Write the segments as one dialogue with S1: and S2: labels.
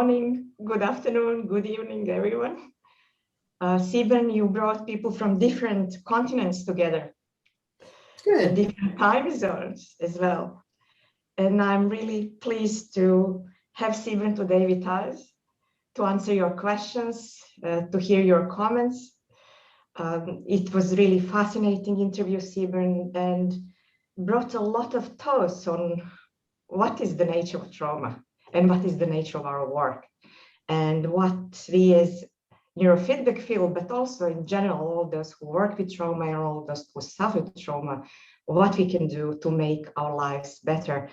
S1: morning, good afternoon, good evening, everyone. Sebern, you brought people from different continents together.
S2: Good.
S1: And different time zones as well. And I'm really pleased to have Sebern today with us to answer your questions, to hear your comments. It was really fascinating interview, Sebern, and brought a lot of thoughts on what is the nature of trauma and what is the nature of our work and what we as neurofeedback feel, but also in general, all those who work with trauma and all those who suffer trauma, what we can do to make our lives better.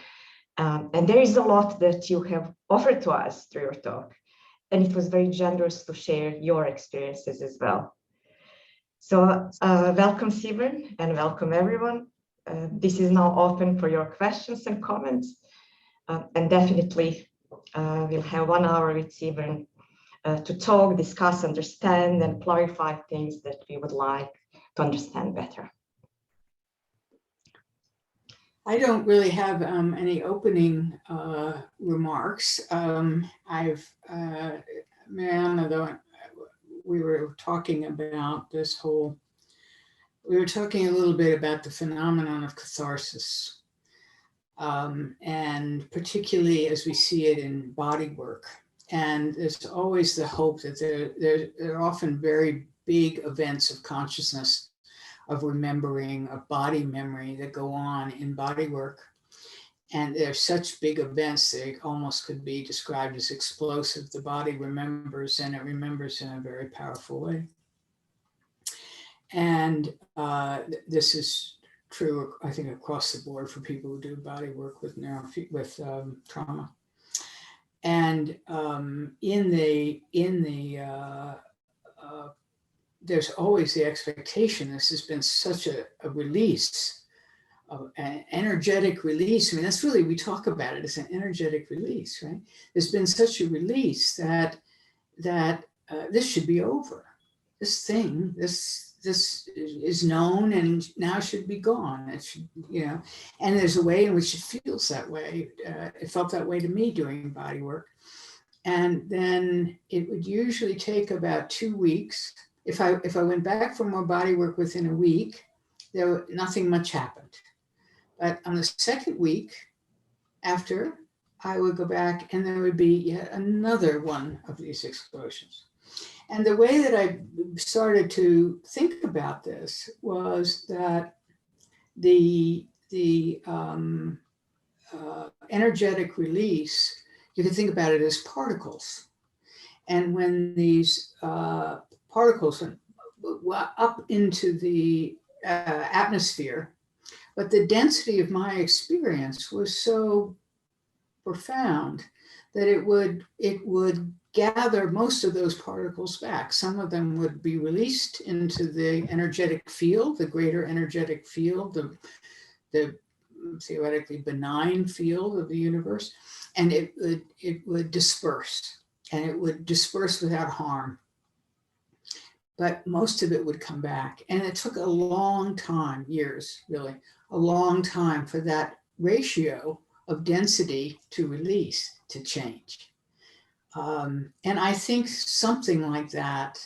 S1: And there is a lot that you have offered to us through your talk, and it was very generous to share your experiences as well. So welcome, Sebern, and welcome everyone. This is now open for your questions and comments, and definitely we'll have 1 hour with Sebern to talk, discuss, understand, and clarify things that we would like to understand better.
S2: I don't really have any opening remarks. Mariana, though, we were talking about this whole, we were talking a little bit about the phenomenon of catharsis, and particularly as we see it in bodywork. And there's always the hope that there are often very big events of consciousness, of remembering, of body memory that go on in bodywork. And they're such big events, they almost could be described as explosive. The body remembers, and it remembers in a very powerful way. And this is true, I think, across the board for people who do bodywork with trauma. And there's always the expectation. This has been such a release, an energetic release. I mean, that's really, we talk about it as an energetic release, right? There's been such a release that this should be over. This thing, this is known and now should be gone. It should, and there's a way in which it feels that way. It felt that way to me doing body work. And then it would usually take about 2 weeks. If I went back for more body work within a week, nothing much happened. But on the second week after, I would go back and there would be yet another one of these explosions. And the way that I started to think about this was that the energetic release, you can think about it as particles. And when these particles went up into the atmosphere, but the density of my experience was so profound that it would gather most of those particles back. Some of them would be released into the energetic field, the greater energetic field, the theoretically benign field of the universe, and it would disperse, and it would disperse without harm. But most of it would come back. And it took a long time, years really, a long time for that ratio of density to release to change. And I think something like that,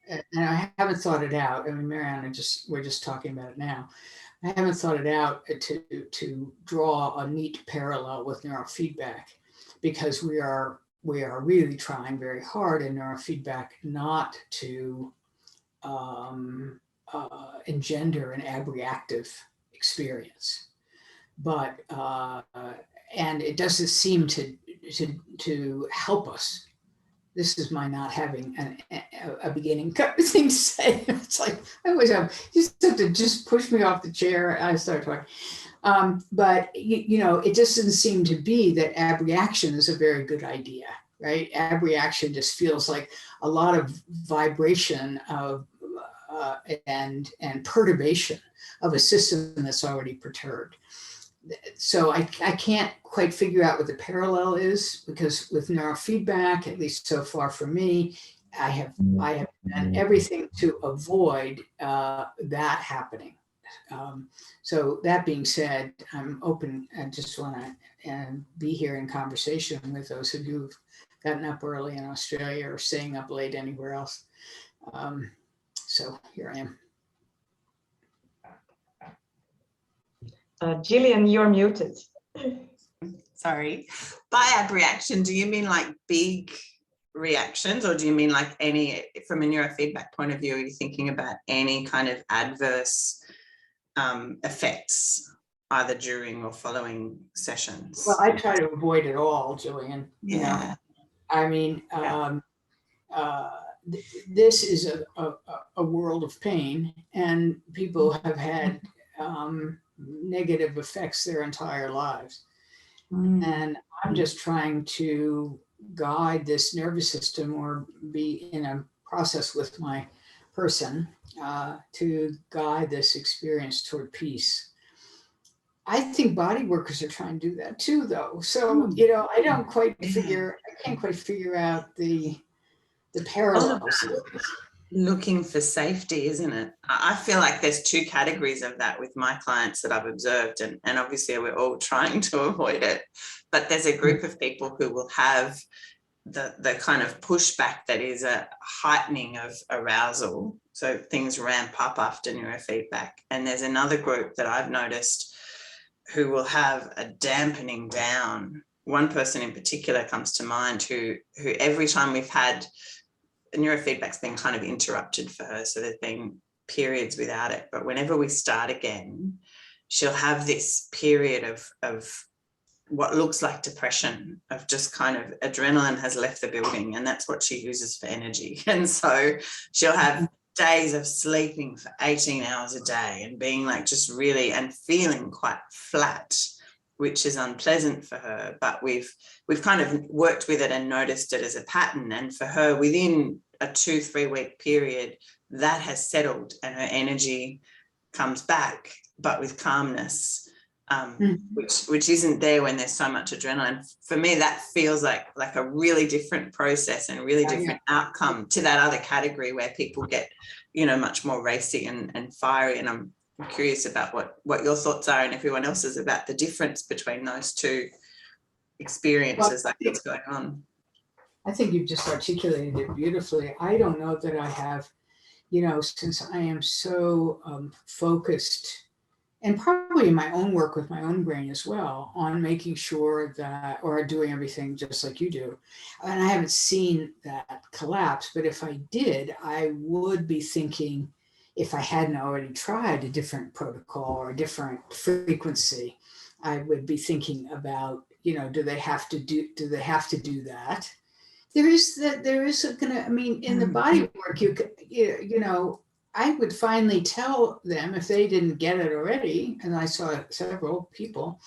S2: and I haven't thought it out. I mean, Mariana, we're just talking about it now. I haven't thought it out to draw a neat parallel with neurofeedback, because we are really trying very hard in neurofeedback not to engender an abreactive experience, but and it doesn't seem to help us. This is my not having a beginning kind of thing to say. It's like I always have, you just have to just push me off the chair. I start talking, but it just doesn't seem to be that abreaction is a very good idea, right? Abreaction just feels like a lot of vibration of and perturbation of a system that's already perturbed. So I can't quite figure out what the parallel is, because with neurofeedback, at least so far for me, I have done everything to avoid that happening. So that being said, I'm open. I just want to be here in conversation with those of you who've gotten up early in Australia or staying up late anywhere else. So here I am.
S1: Gillian, you're muted.
S3: Sorry. By abreaction, do you mean like big reactions, or do you mean like any, from a neurofeedback point of view, are you thinking about any kind of adverse effects either during or following sessions?
S2: Well, I try to avoid it all, Jillian.
S3: Yeah.
S2: You know, I mean, this is a world of pain, and people have had negative effects their entire lives. And I'm just trying to guide this nervous system, or be in a process with my person to guide this experience toward peace. I think body workers are trying to do that too, though. So, you know, I can't quite figure out the parallels.
S3: Looking for safety, isn't it? I feel like there's two categories of that with my clients that I've observed, and obviously we're all trying to avoid it, but there's a group of people who will have the kind of pushback that is a heightening of arousal, so things ramp up after neurofeedback, and there's another group that I've noticed who will have a dampening down. One person in particular comes to mind who every time we've had neurofeedback's been kind of interrupted for her, so there's been periods without it, but whenever we start again, she'll have this period of what looks like depression, of just kind of adrenaline has left the building, and that's what she uses for energy. And so she'll have days of sleeping for 18 hours a day and being like just really, and feeling quite flat, which is unpleasant for her, but we've kind of worked with it and noticed it as a pattern. And for her, within a 2-3 week period, that has settled and her energy comes back, but with calmness, which isn't there when there's so much adrenaline. For me, that feels like a really different process and really different outcome to that other category where people get, you know, much more racy and fiery. And I'm curious about what your thoughts are, and everyone else's, about the difference between those two experiences, like what's going on.
S2: I think you've just articulated it beautifully. I don't know that I have, you know, since I am so focused, and probably in my own work with my own brain as well, on making sure that, or doing everything just like you do. And I haven't seen that collapse, but if I did, I would be thinking, if I hadn't already tried a different protocol or a different frequency, I would be thinking about, you know, do they have to do that? There is gonna, I mean, in the body work, you know, I would finally tell them, if they didn't get it already, and I saw several people,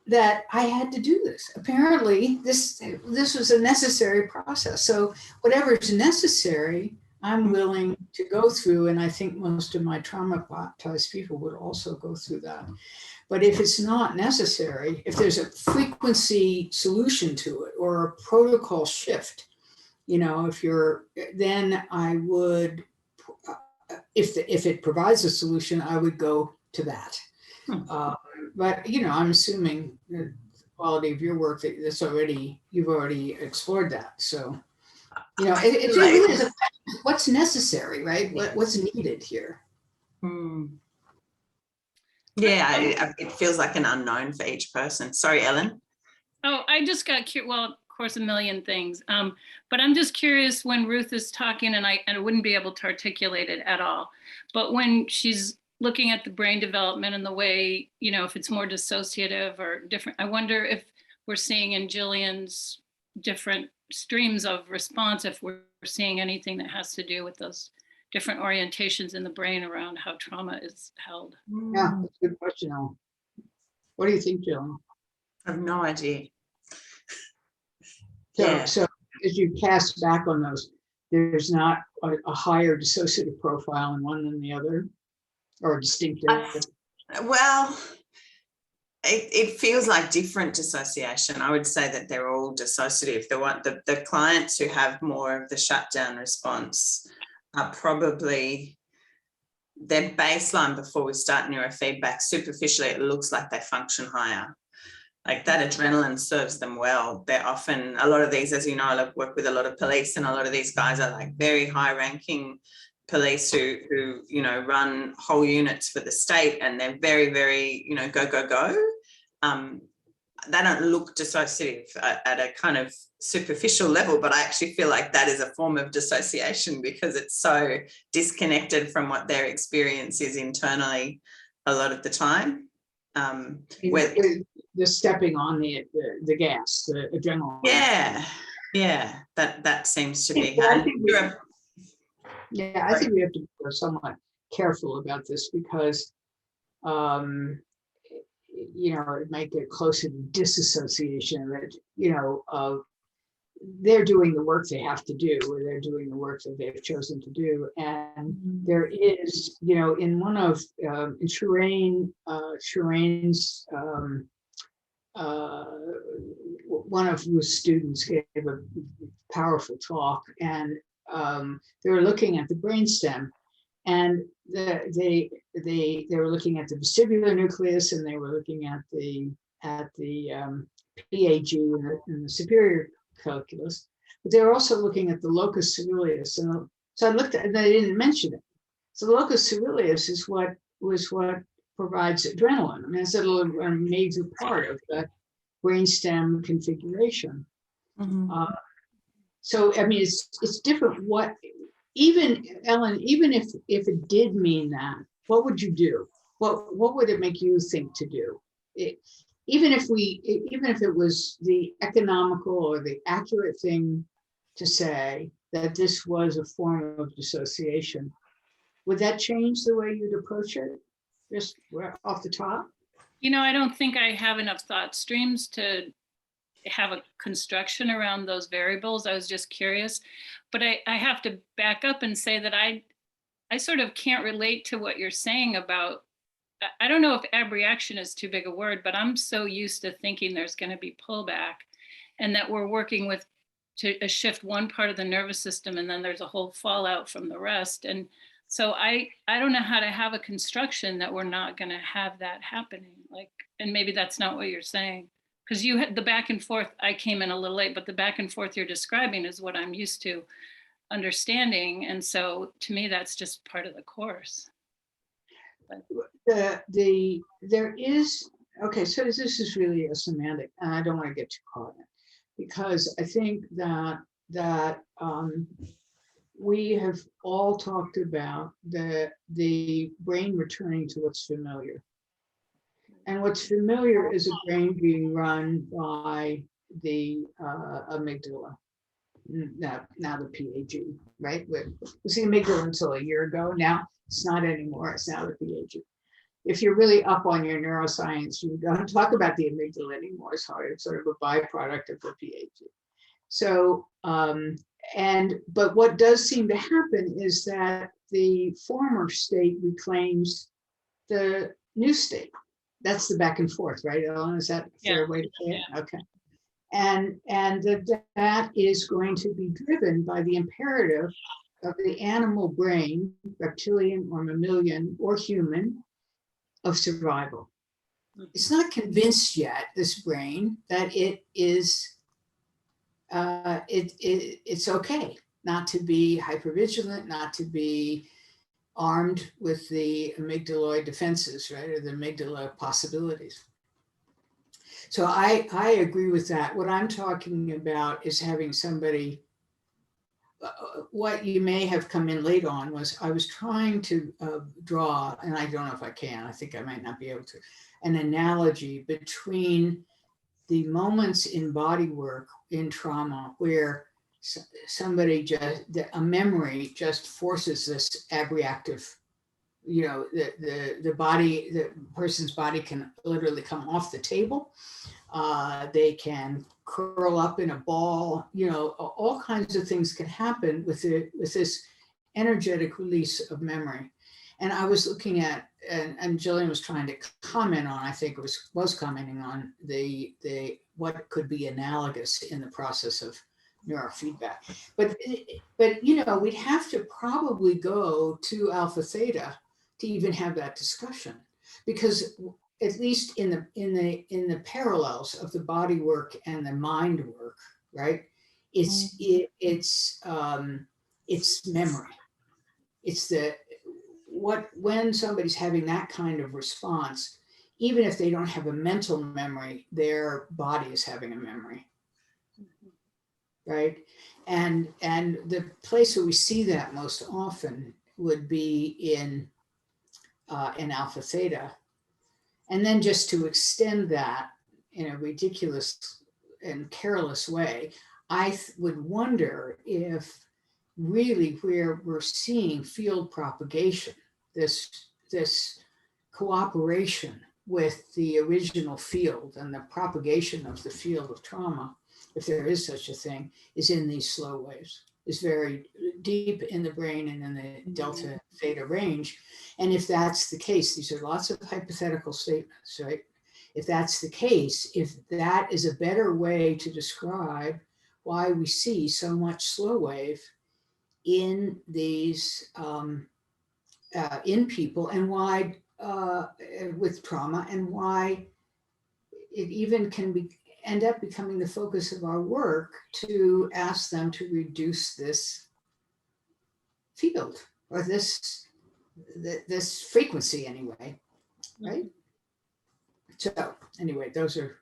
S2: that I had to do this. Apparently, this was a necessary process. So whatever is necessary, I'm willing to go through, and I think most of my traumatized people would also go through that. But if it's not necessary, if there's a frequency solution to it or a protocol shift, you know, then I would, if it provides a solution, I would go to that. But, you know, I'm assuming the quality of your work that you've already explored that. So, you know, it really is what's necessary, right? What's needed here.
S3: Yeah, it feels like an unknown for each person. Sorry, Ellen.
S4: Oh, I just got curious. Well, of course, a million things. But I'm just curious, when Ruth is talking, and I wouldn't be able to articulate it at all, but when she's looking at the brain development and the way, you know, if it's more dissociative or different, I wonder if we're seeing in Jillian's different streams of response, if we're seeing anything that has to do with those different orientations in the brain around how trauma is held.
S2: Yeah, that's a good question, Ellen. What do you think, Jill?
S3: I have no idea.
S2: So as you cast back on those, there's not a higher dissociative profile in one than the other, or distinctive?
S3: Well, it feels like different dissociation. I would say that they're all dissociative. The clients who have more of the shutdown response are probably, their baseline before we start neurofeedback, superficially it looks like they function higher. Like that adrenaline serves them well. They're often, a lot of these, as you know, I work with a lot of police, and a lot of these guys are like very high ranking police who you know, run whole units for the state, and they're very, very, you know, go, go, go. They don't look dissociative at a kind of superficial level, but I actually feel like that is a form of dissociation because it's so disconnected from what their experience is internally a lot of the time.
S2: The stepping on the gas, the adrenaline.
S3: Yeah, that seems to be.
S2: I think we have to be somewhat careful about this because, you know, it might get closer to disassociation. That, you know, they're doing the work they have to do, or they're doing the work that they've chosen to do, and there is, you know, in one of Shireen's one of whose students gave a powerful talk, and they were looking at the brainstem, and they were looking at the vestibular nucleus, and they were looking at the PAG and the superior calculus, but they were also looking at the locus coeruleus. And so I looked at, and they didn't mention it. So the locus coeruleus is what provides adrenaline. I mean, it's a major part of the brainstem configuration. So I mean, it's different. Even Ellen, even if it did mean that, what would you do? What would it make you think to do? Even if it was the economical or the accurate thing to say that this was a form of dissociation, would that change the way you'd approach it? Just off the top?
S4: You know, I don't think I have enough thought streams to have a construction around those variables. I was just curious, but I have to back up and say that I sort of can't relate to what you're saying about, I don't know if abreaction is too big a word, but I'm so used to thinking there's going to be pullback and that we're working with to shift one part of the nervous system and then there's a whole fallout from the rest. And so I don't know how to have a construction that we're not going to have that happening. Like, and maybe that's not what you're saying. Because you had the back and forth, I came in a little late, but the back and forth you're describing is what I'm used to understanding. And so to me, that's just part of the course.
S2: There is, okay, so this is really a semantic, and I don't want to get too caught in it, because I think that we have all talked about the brain returning to what's familiar. And what's familiar is a brain being run by the amygdala, now the PAG, right? It was the amygdala until a year ago. Now it's not anymore. It's now the PAG. If you're really up on your neuroscience, you don't talk about the amygdala anymore. It's hard. It's sort of a byproduct of the PAG. So, but what does seem to happen is that the former state reclaims the new state. That's the back and forth, right, Ellen? Is that a fair way to say it? Yeah. Okay. And that is going to be driven by the imperative of the animal brain, reptilian or mammalian or human, of survival. It's not convinced yet, this brain, that it is, it's okay not to be hypervigilant, not to be armed with the amygdaloid defenses, right, or the amygdala possibilities. So I agree with that. What I'm talking about is having somebody, what you may have come in late on was I was trying to draw, and I don't know if I can, I think I might not be able to, an analogy between the moments in body work in trauma where somebody a memory just forces this abreactive, you know, the person's body can literally come off the table. They can curl up in a ball, you know, all kinds of things can happen with this energetic release of memory. And I was looking at, and Jillian was trying to comment on, I think it was commenting on the what could be analogous in the process of neurofeedback. But you know, we'd have to probably go to alpha theta to even have that discussion, because at least in the parallels of the body work and the mind work, right? It's memory. It's when somebody's having that kind of response, even if they don't have a mental memory, their body is having a memory, right? And the place where we see that most often would be in alpha theta. And then just to extend that in a ridiculous and careless way, I would wonder if really where we're seeing field propagation, this cooperation with the original field and the propagation of the field of trauma, if there is such a thing, is in these slow waves, is very deep in the brain and in the delta theta range. And if that's the case, these are lots of hypothetical statements, right? If that's the case, if that is a better way to describe why we see so much slow wave in these, in people, and why with trauma, and why it even can end up becoming the focus of our work to ask them to reduce this field, or this frequency anyway, right? So anyway, those are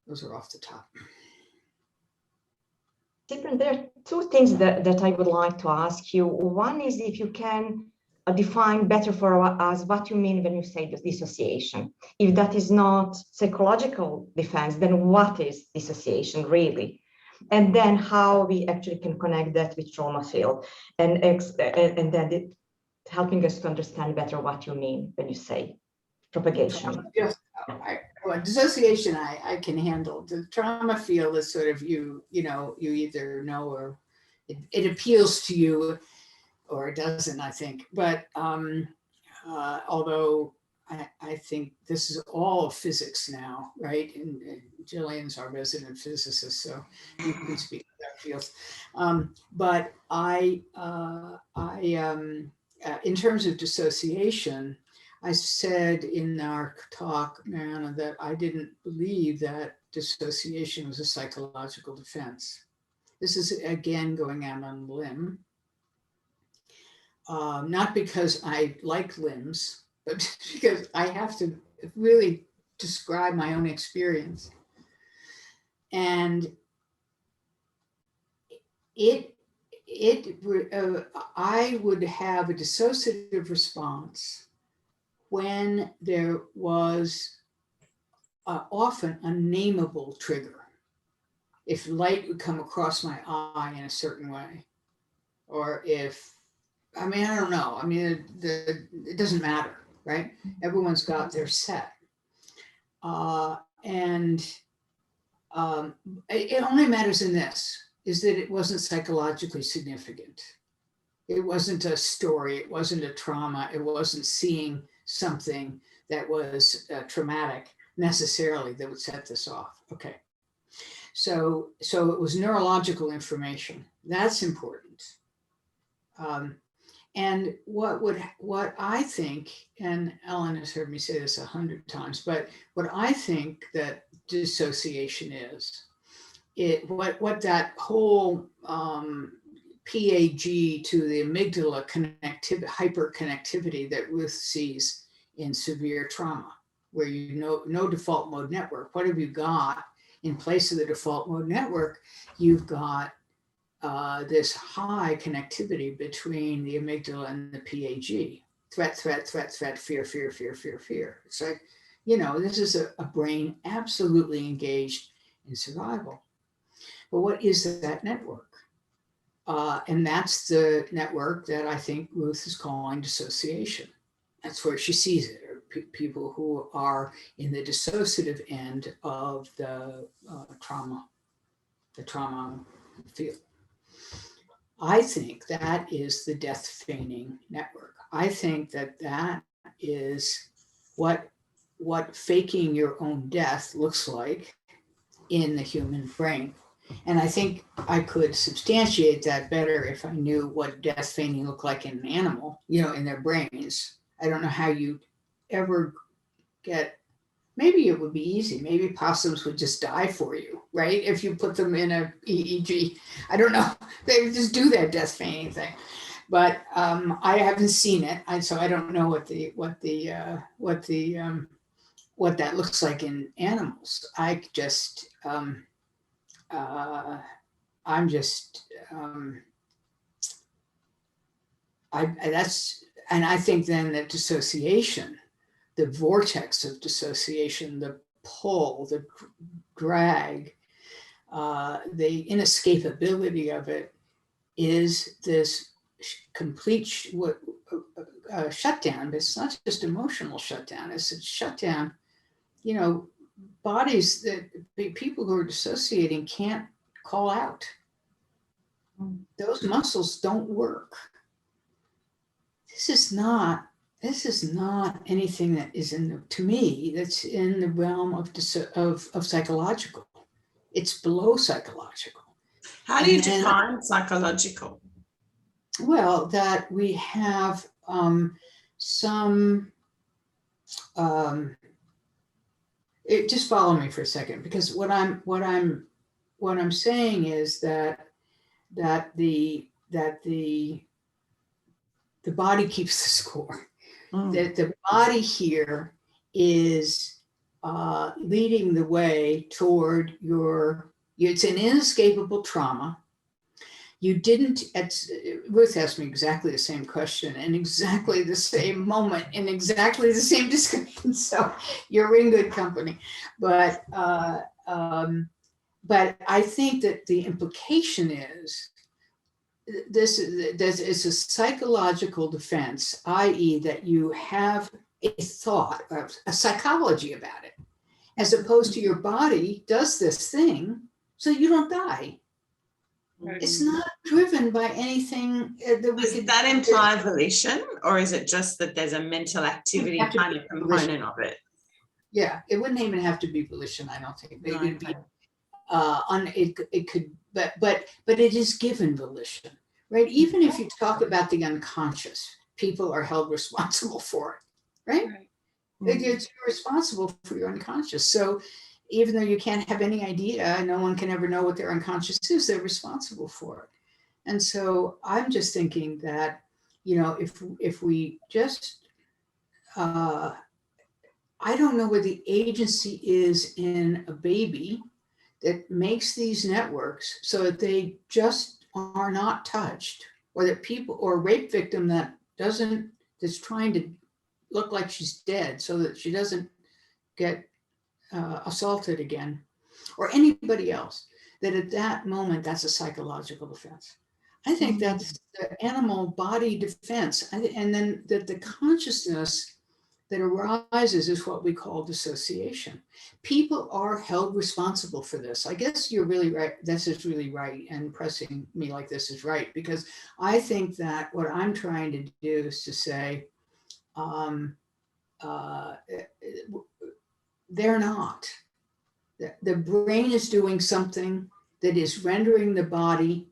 S2: off the top.
S1: Sebern, there are two things that I would like to ask you. One is if you can define better for us what you mean when you say dissociation. If that is not psychological defense, then what is dissociation really? And then how we actually can connect that with trauma field, and then helping us to understand better what you mean when you say propagation.
S2: Yes, dissociation I can handle. The trauma field is sort of you either know or it appeals to you or it doesn't, I think. But although I think this is all physics now, right? And Jillian's our resident physicist, so you can speak to that field. But in terms of dissociation, I said in our talk, Mariana, that I didn't believe that dissociation was a psychological defense. This is, again, going out on a limb. Not because I like limbs, but because I have to really describe my own experience. And I would have a dissociative response when there was often a nameable trigger. If light would come across my eye in a certain way, or if, I don't know. It doesn't matter, right? Everyone's got their set. And it only matters in this, is that it wasn't psychologically significant. It wasn't a story, it wasn't a trauma, it wasn't seeing something that was traumatic necessarily that would set this off. Okay. So it was neurological information. That's important. And what I think, and Ellen has heard me say this 100 times, but what I think that dissociation is, what that whole PAG to the amygdala hyperconnectivity that Ruth sees in severe trauma, where no default mode network. What have you got in place of the default mode network? You've got this high connectivity between the amygdala and the PAG. Threat, fear. It's like, this is a brain absolutely engaged in survival. But what is that network? And that's the network that I think Ruth is calling dissociation. That's where she sees it, or people who are in the dissociative end of the trauma field. I think that is the death feigning network. I think that is what faking your own death looks like in the human brain. And I think I could substantiate that better if I knew what death feigning looked like in an animal, in their brains. I don't know how you ever get, maybe it would be easy. Maybe possums would just die for you, right? If you put them in a EEG. I don't know. They would just do that death feigning thing. But I haven't seen it, so I don't know what that looks like in animals. I just I'm just that's, and I think then that dissociation, the vortex of dissociation, the pull, the drag, the inescapability of it is this complete shutdown. But it's not just emotional shutdown, it's a shutdown. You know, bodies that people who are dissociating can't call out. Those muscles don't work. This is not anything that is to me, that's in the realm of psychological. It's below psychological.
S3: How do you define psychological?
S2: Well, that we have just follow me for a second, because what I'm saying is that the body keeps the score. That the body here is leading the way toward it's an inescapable trauma. You didn't, Ruth asked me exactly the same question in exactly the same moment, in exactly the same description. So you're in good company. But I think that the implication is this is a psychological defense, i.e. that you have a thought, a psychology about it, as opposed to your body does this thing so you don't die. Right. It's not driven by anything
S3: Does that imply volition, or is it just that there's a mental activity kind of component of it?
S2: Yeah, it wouldn't even have to be volition, I don't think. It would be it could, but it is given volition, right? Even if you talk about the unconscious, people are held responsible for it, right? You're responsible for your unconscious. So even though you can't have any idea, no one can ever know what their unconscious is, they're responsible for it. And so I'm just thinking that, you know, if we just, I don't know where the agency is in a baby that makes these networks so that they just are not touched, or that people, or a rape victim that's trying to look like she's dead so that she doesn't get assaulted again, or anybody else, that at that moment, that's a psychological defense. I think that's the animal body defense. And then that the consciousness that arises is what we call dissociation. People are held responsible for this. I guess you're really right. This is really right. And pressing me like this is right, because I think that what I'm trying to do is to say, they're not. The brain is doing something that is rendering the body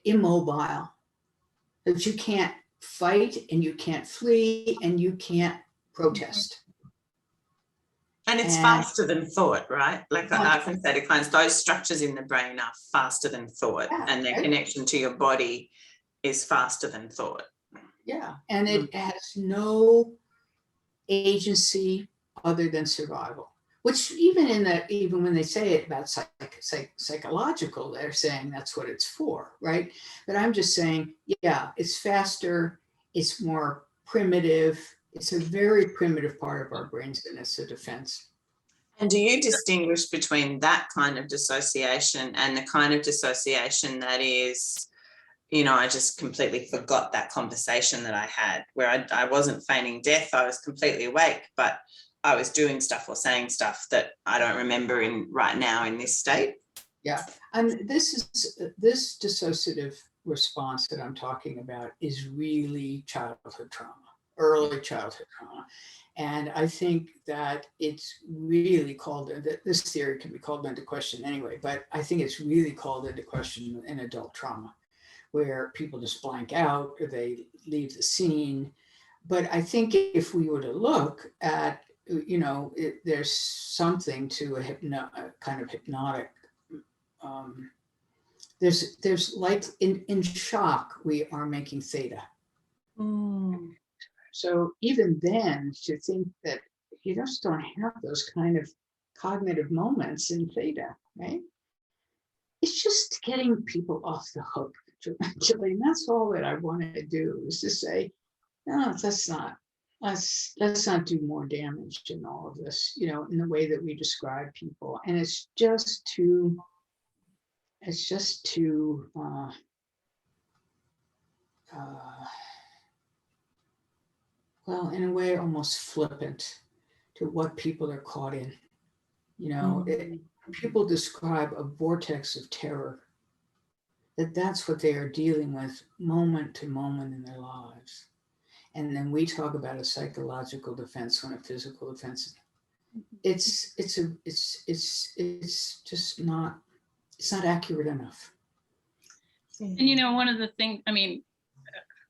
S2: immobile, that you can't fight and you can't flee and you can't protest.
S3: And it's faster than thought, right? Like I often say to clients, those structures in the brain are faster than thought, and their connection to your body is faster than thought. Yeah, and it has no agency other than survival, which even when they say it about psychological, they're saying that's what it's for, right? But I'm just saying, yeah, it's faster, it's more primitive, it's a very primitive part of our brains, and it's a defense. And do you distinguish between that kind of dissociation and the kind of dissociation that is, you know, I just completely forgot that conversation that I had, where I wasn't feigning death, I was completely awake, but I was doing stuff or saying stuff that I don't remember right now in this state?
S2: Yeah, and this dissociative response that I'm talking about is really childhood trauma, early childhood trauma. And I think that it's really this theory can be called into question anyway, but I think it's really called into question in adult trauma, where people just blank out or they leave the scene. But I think if we were to look at you know, there's something to a kind of hypnotic. There's like in shock, we are making theta. So even then, to think that you just don't have those kind of cognitive moments in theta, right? It's just getting people off the hook, Julie. And that's all that I wanted to do, is to say, no, let's not do more damage in all of this, you know, in the way that we describe people. And it's just too well, in a way, almost flippant to what people are caught in. You know, people describe a vortex of terror, that's what they are dealing with moment to moment in their lives. And then we talk about a psychological defense when a physical defense. It's just not, it's not accurate enough.
S4: And you know, one of the things, I mean,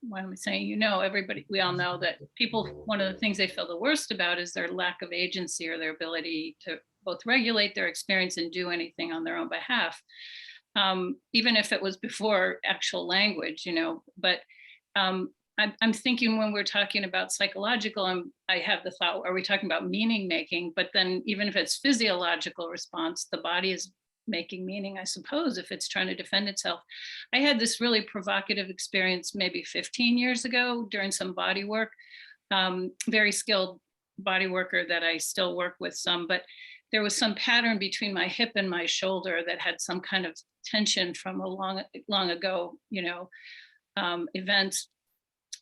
S4: why am I saying, you know, everybody, we all know that people, one of the things they feel the worst about is their lack of agency or their ability to both regulate their experience and do anything on their own behalf. Even if it was before actual language, you know, but I'm thinking when we're talking about psychological, I have the thought, are we talking about meaning making? But then even if it's physiological response, the body is making meaning, I suppose, if it's trying to defend itself. I had this really provocative experience maybe 15 years ago during some body work, very skilled body worker that I still work with some, but there was some pattern between my hip and my shoulder that had some kind of tension from a long ago, you know, events.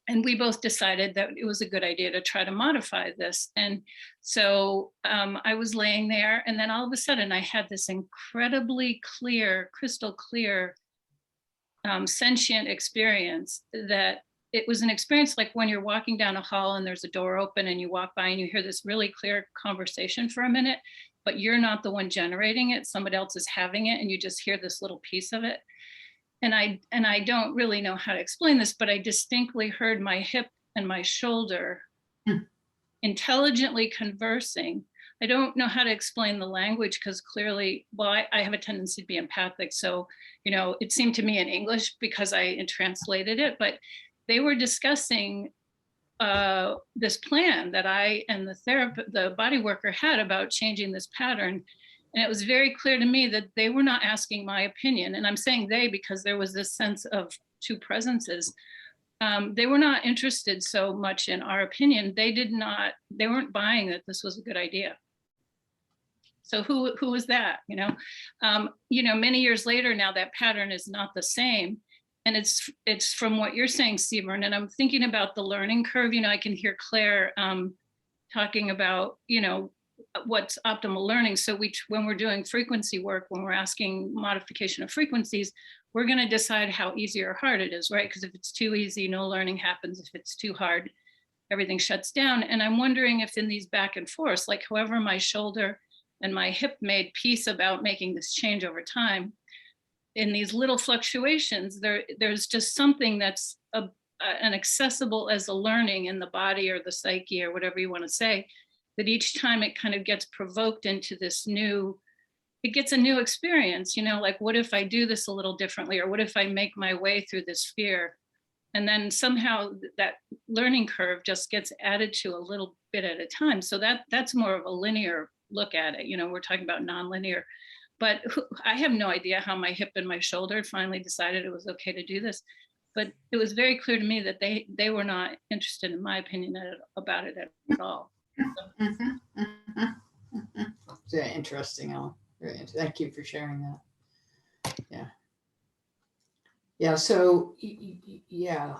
S4: And we both decided that it was a good idea to try to modify this. And so I was laying there, and then all of a sudden I had this incredibly clear, crystal clear, sentient experience that it was an experience like when you're walking down a hall and there's a door open and you walk by and you hear this really clear conversation for a minute, but you're not the one generating it, somebody else is having it, and you just hear this little piece of it. And I don't really know how to explain this, but I distinctly heard my hip and my shoulder intelligently conversing. I don't know how to explain the language because clearly, well, I have a tendency to be empathic. So, you know, it seemed to me in English because I translated it, but they were discussing this plan that I and the body worker had about changing this pattern. And it was very clear to me that they were not asking my opinion. And I'm saying they because there was this sense of two presences. They were not interested so much in our opinion. They weren't buying that this was a good idea. So who was that, you know? Many years later now that pattern is not the same. And it's from what you're saying, Sebern, and I'm thinking about the learning curve. You know, I can hear Claire talking about, you know, what's optimal learning. So when we're doing frequency work, when we're asking modification of frequencies, we're going to decide how easy or hard it is, right? Because if it's too easy, no learning happens. If it's too hard, everything shuts down. And I'm wondering if in these back and forth, like however my shoulder and my hip made peace about making this change over time, in these little fluctuations, there's just something that's an accessible as a learning in the body or the psyche or whatever you want to say, that each time it kind of gets provoked into this it gets a new experience, you know, like what if I do this a little differently, or what if I make my way through this fear? And then somehow that learning curve just gets added to a little bit at a time. So that's more of a linear look at it. You know, we're talking about nonlinear, but I have no idea how my hip and my shoulder finally decided it was okay to do this. But it was very clear to me that they were not interested, in my opinion, about it at all.
S2: Very interesting, Ellen. Thank you for sharing that. Yeah. So yeah.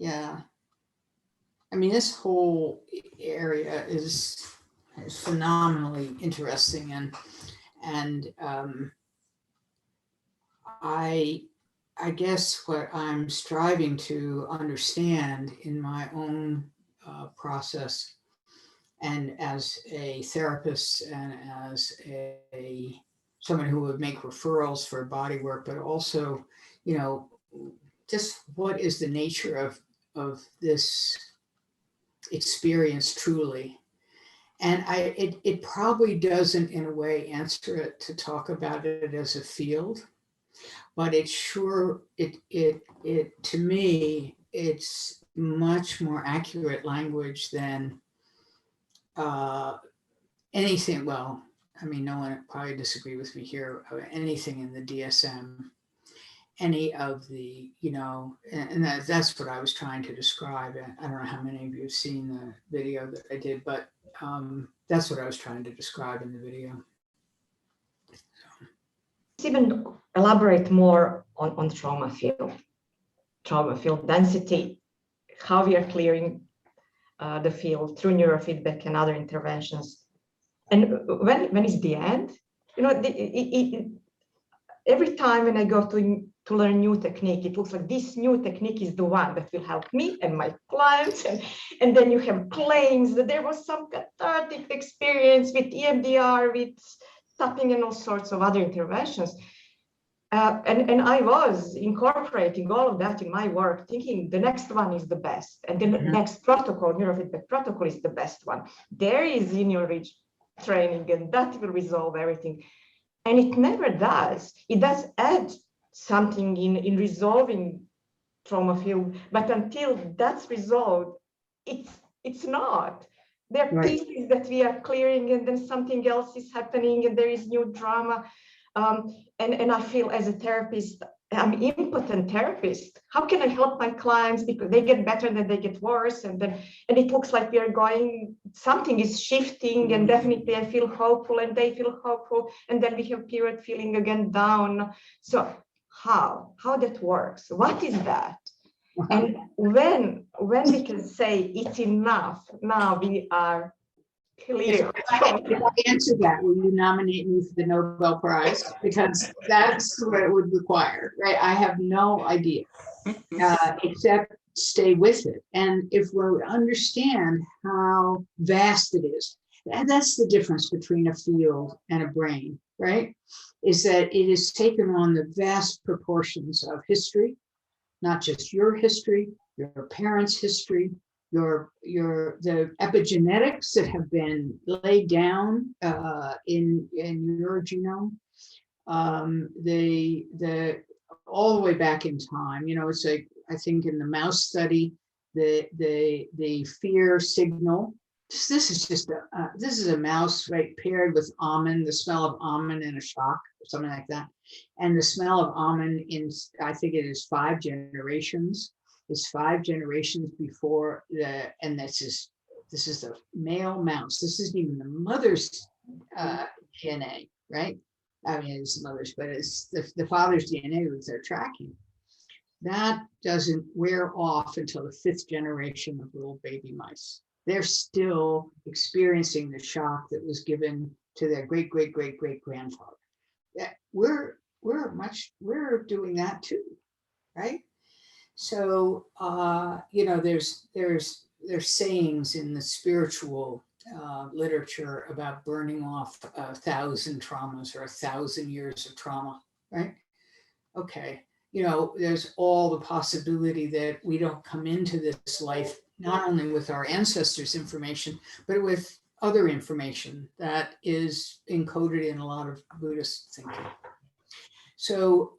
S2: I mean, this whole area is phenomenally interesting, and I guess what I'm striving to understand in my own process, and as a therapist and as someone who would make referrals for body work, but also, you know, just what is the nature of this experience truly. And it probably doesn't in a way answer it to talk about it as a field, but it sure, it to me, it's much more accurate language than anything. Well, I mean, no one would probably disagree with me here, anything in the DSM, any of the, you know, and that's what I was trying to describe. I don't know how many of you have seen the video that I did, but that's what I was trying to describe in the video.
S1: Let's even elaborate more on trauma field density, how we are clearing the field through neurofeedback and other interventions. And when is the end? You know, every time when I go to learn new technique, it looks like this new technique is the one that will help me and my clients. And then you have claims that there was some cathartic experience with EMDR, with tapping and all sorts of other interventions. And I was incorporating all of that in my work, thinking the next one is the best. And the next protocol, neurofeedback protocol, is the best one. There is in your training, and that will resolve everything. And it never does. It does add something in resolving trauma field, but until that's resolved, it's not. There are pieces that we are clearing, and then something else is happening, and there is new drama. And I feel as a therapist, I'm an impotent therapist. How can I help my clients? Because they get better and then they get worse. And it looks like we are going, something is shifting, and definitely I feel hopeful and they feel hopeful. And then we have period feeling again down. So how that works? What is that? And when we can say it's enough, now we are clear.
S2: If I answer that, will you nominate me for the Nobel Prize? Because that's what it would require, right? I have no idea, except stay with it. And if we understand how vast it is, and that's the difference between a field and a brain, right? Is that it is taken on the vast proportions of history, not just your history, your parents' history, the epigenetics that have been laid down in your genome, all the way back in time. You know, it's like, I think in the mouse study, the fear signal. This is a mouse, right, paired with almond, the smell of almond in a shock or something like that, and the smell of almond in, I think it is 5 generations. Is 5 generations before and this is the male mouse. This isn't even the mother's DNA, right? I mean, it's the mother's, but it's the father's DNA that they're tracking. That doesn't wear off until the 5th generation of little baby mice. They're still experiencing the shock that was given to their great grandfather. We're doing that too, right? So, you know, there's sayings in the spiritual literature about burning off 1,000 traumas or 1,000 years of trauma, right? Okay, you know, there's all the possibility that we don't come into this life not only with our ancestors' information, but with other information that is encoded in a lot of Buddhist thinking. So,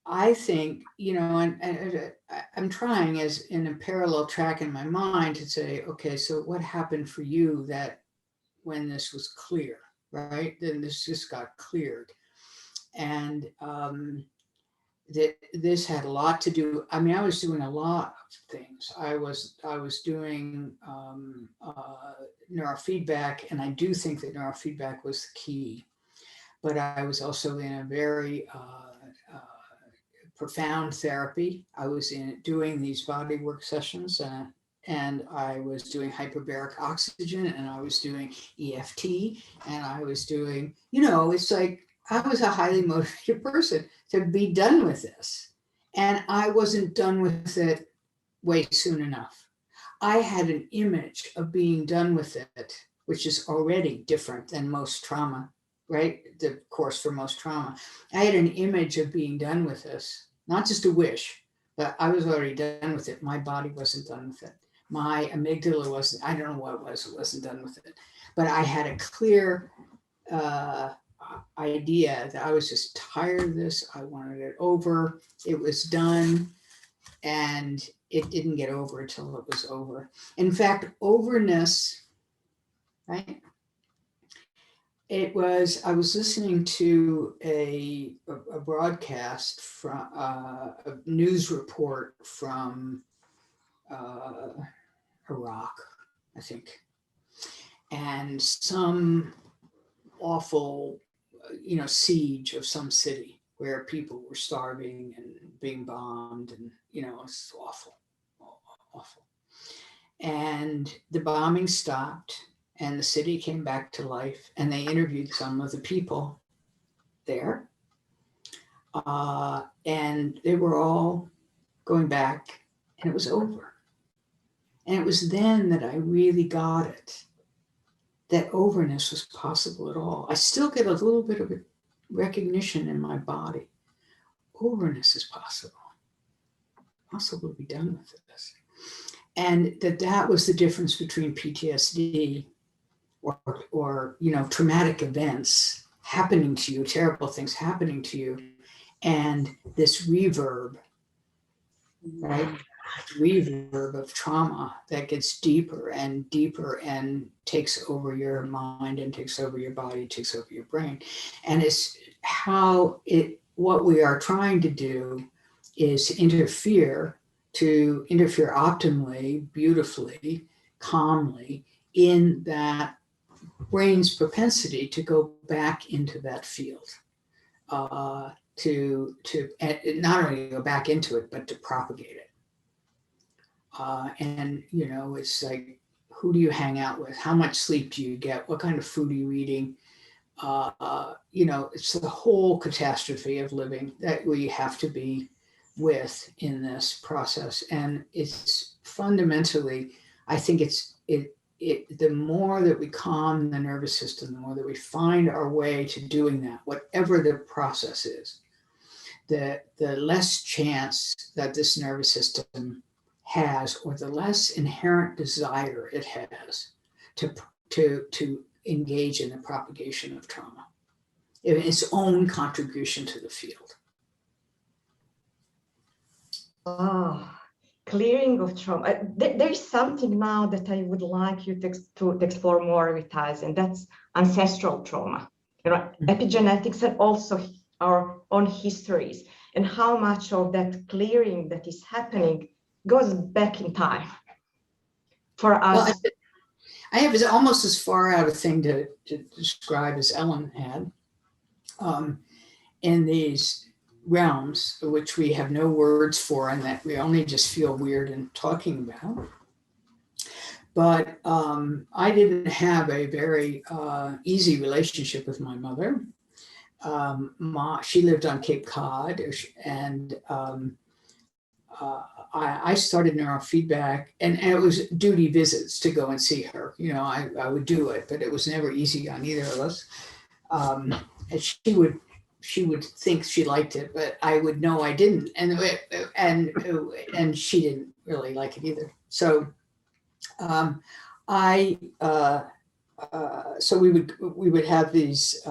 S2: I think, you know, and I'm trying as in a parallel track in my mind to say, okay, so what happened for you that when this was clear, right? Then this just got cleared. And that this had a lot to do. I mean, I was doing a lot of things. I was doing neurofeedback, and I do think that neurofeedback was the key. But I was also in a very profound therapy. I was doing these bodywork sessions, and I was doing hyperbaric oxygen, and I was doing EFT, and I was doing, you know, it's like I was a highly motivated person to be done with this. And I wasn't done with it way soon enough. I had an image of being done with it, which is already different than most trauma, right? The course for most trauma. I had an image of being done with this, not just a wish, but I was already done with it. My body wasn't done with it. My amygdala wasn't, I don't know what it wasn't done with it. But I had a clear idea that I was just tired of this. I wanted it over. It was done. And it didn't get over until it was over. In fact, overness, right? I was listening to a broadcast from a news report from Iraq, I think, and some awful, siege of some city where people were starving and being bombed, and it's awful, awful. And the bombing stopped, and the city came back to life, and they interviewed some of the people there, and they were all going back, and it was over. And it was then that I really got it, that overness was possible at all. I still get a little bit of a recognition in my body. Overness is possible to be done with this. And that was the difference between PTSD or traumatic events happening to you, terrible things happening to you, and this reverb, right? Reverb of trauma that gets deeper and deeper and takes over your mind and takes over your body, takes over your brain. And it's what we are trying to do is interfere optimally, beautifully, calmly in that brain's propensity to go back into that field, to not only go back into it, but to propagate it. It's like, who do you hang out with? How much sleep do you get? What kind of food are you eating? It's the whole catastrophe of living that we have to be with in this process. And it's fundamentally, I think the more that we calm the nervous system, the more that we find our way to doing that, whatever the process is, the less chance that this nervous system has, or the less inherent desire it has to engage in the propagation of trauma, its own contribution to the field.
S1: Oh, clearing of trauma. There is something now that I would like you to explore more with us, and that's ancestral trauma. Epigenetics and also our own histories, and how much of that clearing that is happening goes back in time for us.
S2: Well, I have almost as far out a thing to describe as Ellen had, in these realms which we have no words for and that we only just feel weird in talking about. But I didn't have a very easy relationship with my mother. She lived on Cape Cod, and I started neurofeedback, and it was duty visits to go and see her. I would do it, but it was never easy on either of us. And she would think she liked it, but I would know I didn't, and she didn't really like it either. So so we would have these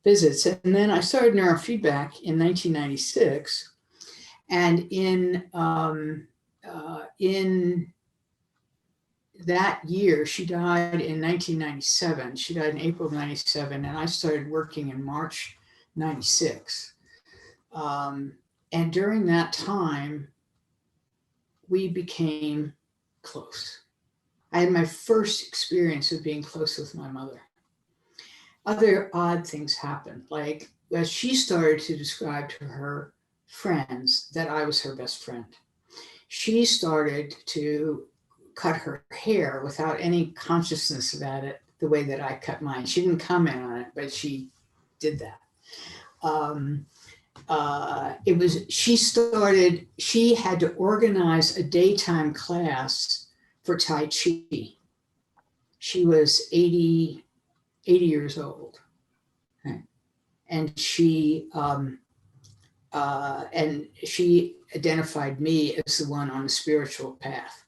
S2: visits, and then I started neurofeedback in 1996. And in that year, she died in 1997. She died in April of 97, and I started working in March 96. And during that time, we became close. I had my first experience of being close with my mother. Other odd things happened, like as she started to describe to her friends that I was her best friend, she started to cut her hair without any consciousness about it, the way that I cut mine. She didn't comment on it, but she did that. She had to organize a daytime class for Tai Chi. She was 80 years old. Okay? And she identified me as the one on the spiritual path,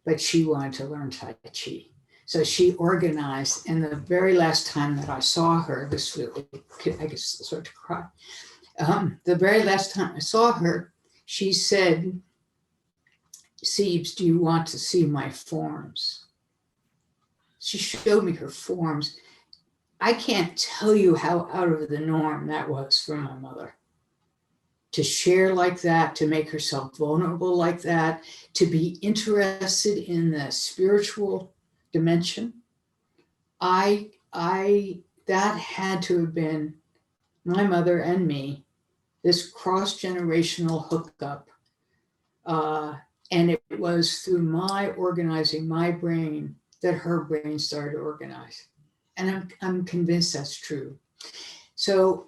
S2: but she wanted to learn Tai Chi. So she organized, and the very last time that I saw her, this really, I guess I'll start to cry. The very last time I saw her, she said, "Sebes, do you want to see my forms?" She showed me her forms. I can't tell you how out of the norm that was for my mother. To share like that, to make herself vulnerable like that, to be interested in the spiritual dimension. That had to have been my mother and me, this cross-generational hookup. And it was through my organizing my brain that her brain started to organize. And I'm convinced that's true. So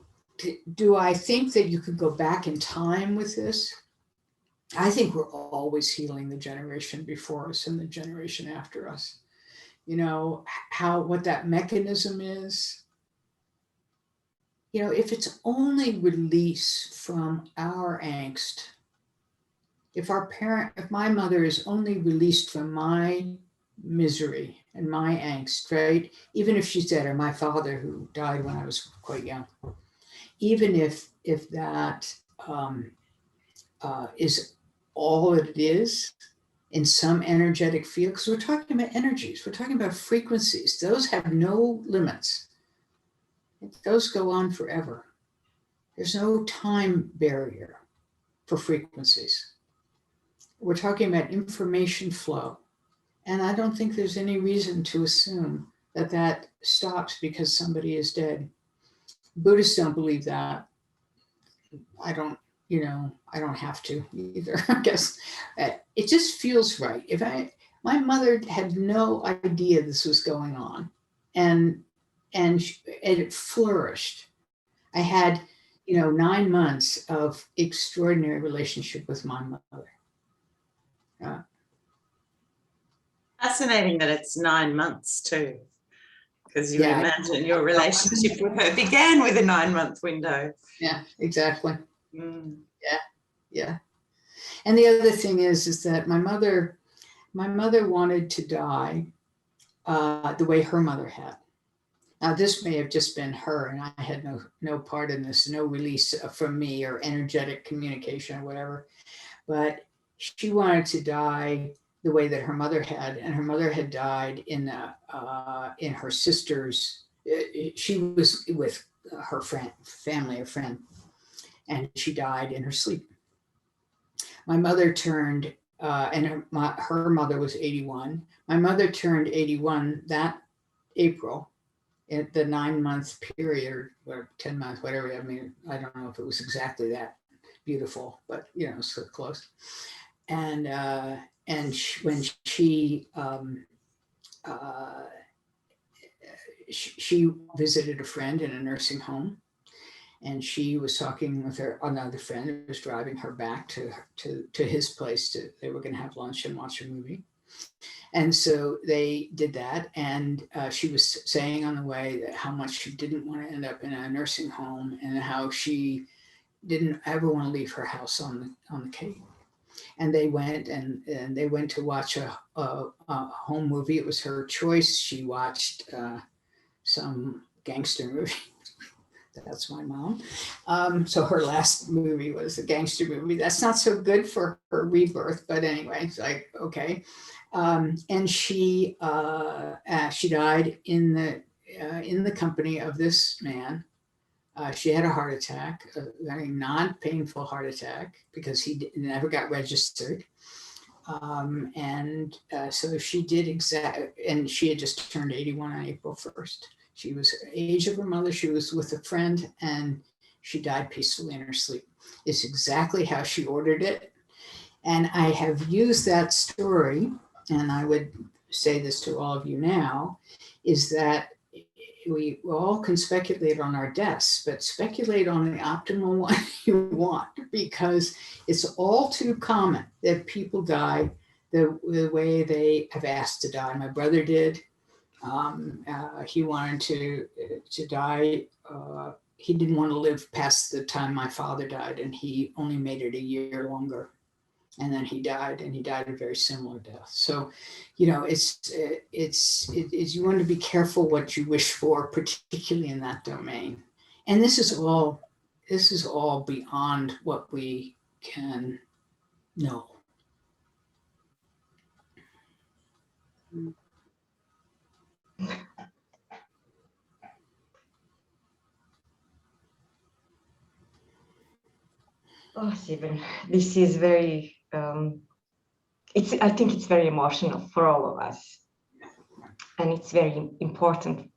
S2: do I think that you could go back in time with this? I think we're always healing the generation before us and the generation after us. You know, what that mechanism is. You know, if it's only release from our angst, if my mother is only released from my misery and my angst, right? Even if she's dead, or my father who died when I was quite young, even if that is all it is in some energetic field, because we're talking about energies, we're talking about frequencies. Those have no limits. Those go on forever. There's no time barrier for frequencies. We're talking about information flow. And I don't think there's any reason to assume that that stops because somebody is dead. Buddhists don't believe that. I don't have to either, I guess. It just feels right. My mother had no idea this was going on, and it flourished. I had, 9 months of extraordinary relationship with my mother.
S3: Fascinating that it's 9 months too, because you would imagine your relationship with her began with a 9-month window.
S2: Yeah, exactly.
S3: Mm.
S2: Yeah. And the other thing is that my mother wanted to die the way her mother had. Now, this may have just been her, and I had no part in this, no release from me or energetic communication or whatever. But she wanted to die the way that her mother had, and her mother had died in her sister's. She was with her friend, and she died in her sleep. My mother turned, and her mother was 81. My mother turned 81 that April, in the 9-month period, or 10 months, whatever. I mean, I don't know if it was exactly that beautiful, but so close. And when she visited a friend in a nursing home, and she was talking with another friend who was driving her back to his place. They were going to have lunch and watch a movie. And so they did that. And she was saying on the way that how much she didn't want to end up in a nursing home, and how she didn't ever want to leave her house on the Cape. And they went to watch a home movie. It was her choice. She watched some gangster movie. That's my mom. So her last movie was a gangster movie. That's not so good for her rebirth, but anyway, it's like, okay. And she died in the company of this man. She had a heart attack, a very non-painful heart attack, because he never got registered. So she did and she had just turned 81 on April 1st. She was age of her mother. She was with a friend, and she died peacefully in her sleep. It's exactly how she ordered it. And I have used that story, and I would say this to all of you now, is that we all can speculate on our deaths, but speculate on the optimal one you want, because it's all too common that people die the way they have asked to die. My brother did. He wanted to die. He didn't want to live past the time my father died, and he only made it a year longer. And then he died, and he died a very similar death. So, you know, it's you want to be careful what you wish for, particularly in that domain. And this is all beyond what we can know.
S1: Oh, Sebern, this is very, I think it's very emotional for all of us. And it's very important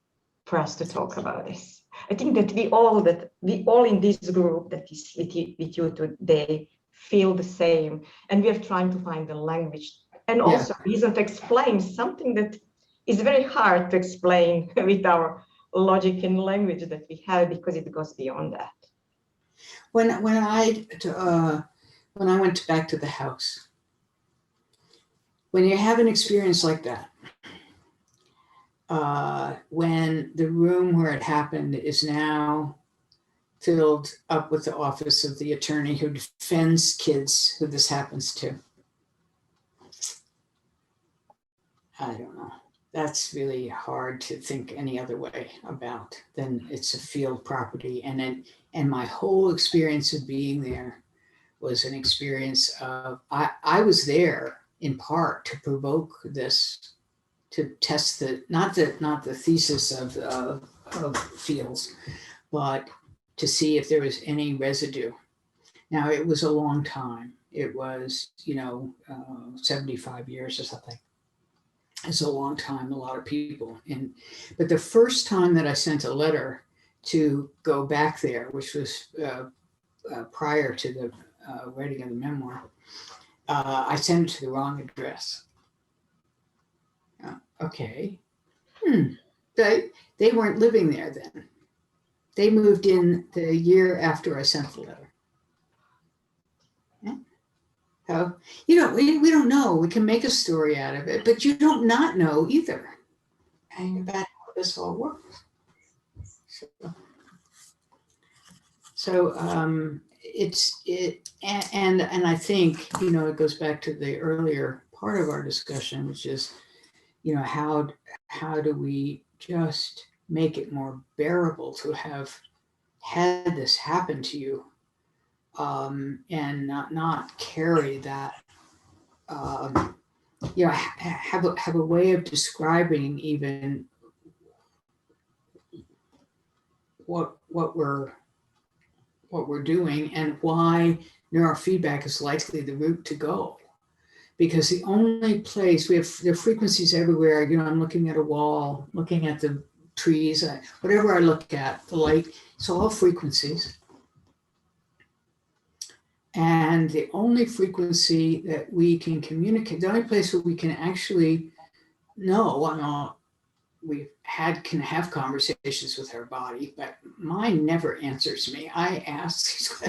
S1: for us to talk about this. I think that we all in this group that is with you today feel the same. And we are trying to find the language and also reason to explain something that is very hard to explain with our logic and language that we have, because it goes beyond that.
S2: When I went back to the house, when you have an experience like that, when the room where it happened is now filled up with the office of the attorney who defends kids who this happens to, I don't know. That's really hard to think any other way about than it's a field property. And my whole experience of being there was an experience of, I was there in part to provoke this, to test not the thesis of fields, but to see if there was any residue. Now, it was a long time. It was, 75 years or something. It's a long time, a lot of people. But the first time that I sent a letter to go back there, which was prior to the writing of the memoir, I sent it to the wrong address. Okay. They weren't living there then. They moved in the year after I sent the letter. So, we don't know. We can make a story out of it, but you don't not know either about how this all works. So and I think, it goes back to the earlier part of our discussion, which is, how do we just make it more bearable to have had this happen to you, and not carry that, have a way of describing even what we're doing and why neurofeedback is likely the route to go. Because the only place there are frequencies everywhere. I'm looking at a wall, looking at the trees, whatever I look at, the light, it's all frequencies. And the only frequency that we can communicate, the only place where we can actually know, we can have conversations with our body, but mine never answers me. I ask,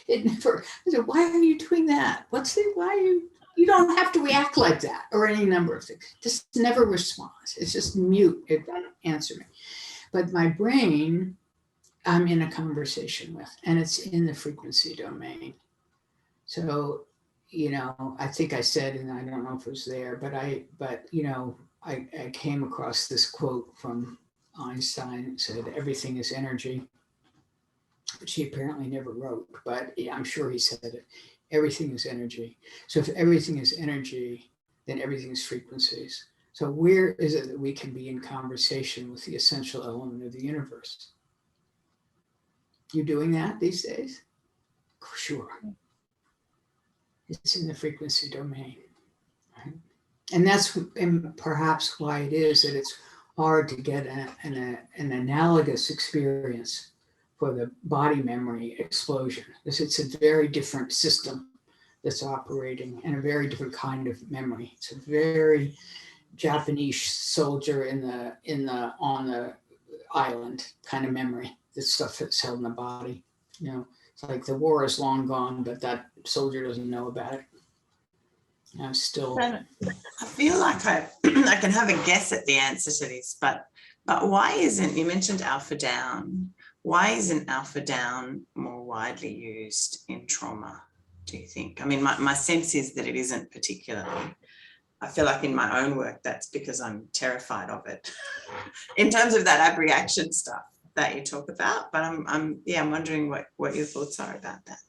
S2: it never, I said, why are you doing that? You don't have to react like that, or any number of things. Just never responds. It's just mute. It doesn't answer me. But my brain, I'm in a conversation with, and it's in the frequency domain. So, I think I said, and I don't know if it was there, but I came across this quote from Einstein that said, everything is energy, which he apparently never wrote, but I'm sure he said it. Everything is energy. So if everything is energy, then everything is frequencies. So where is it that we can be in conversation with the essential element of the universe? You doing that these days? Sure. It's in the frequency domain. Right? And that's perhaps why it is that it's hard to get an analogous experience for the body memory explosion, because it's a very different system that's operating and a very different kind of memory. It's a very Japanese soldier on the island kind of memory. This stuff that's held in the body. It's like the war is long gone, but that soldier doesn't know about it. I'm still.
S3: I feel like I can have a guess at the answer to this, but why isn't, you mentioned alpha down? Why isn't alpha down more widely used in trauma? do you think? I mean, my sense is that it isn't particularly. I feel like in my own work, that's because I'm terrified of it in terms of that abreaction stuff that you talk about. But I'm wondering what your thoughts are about that.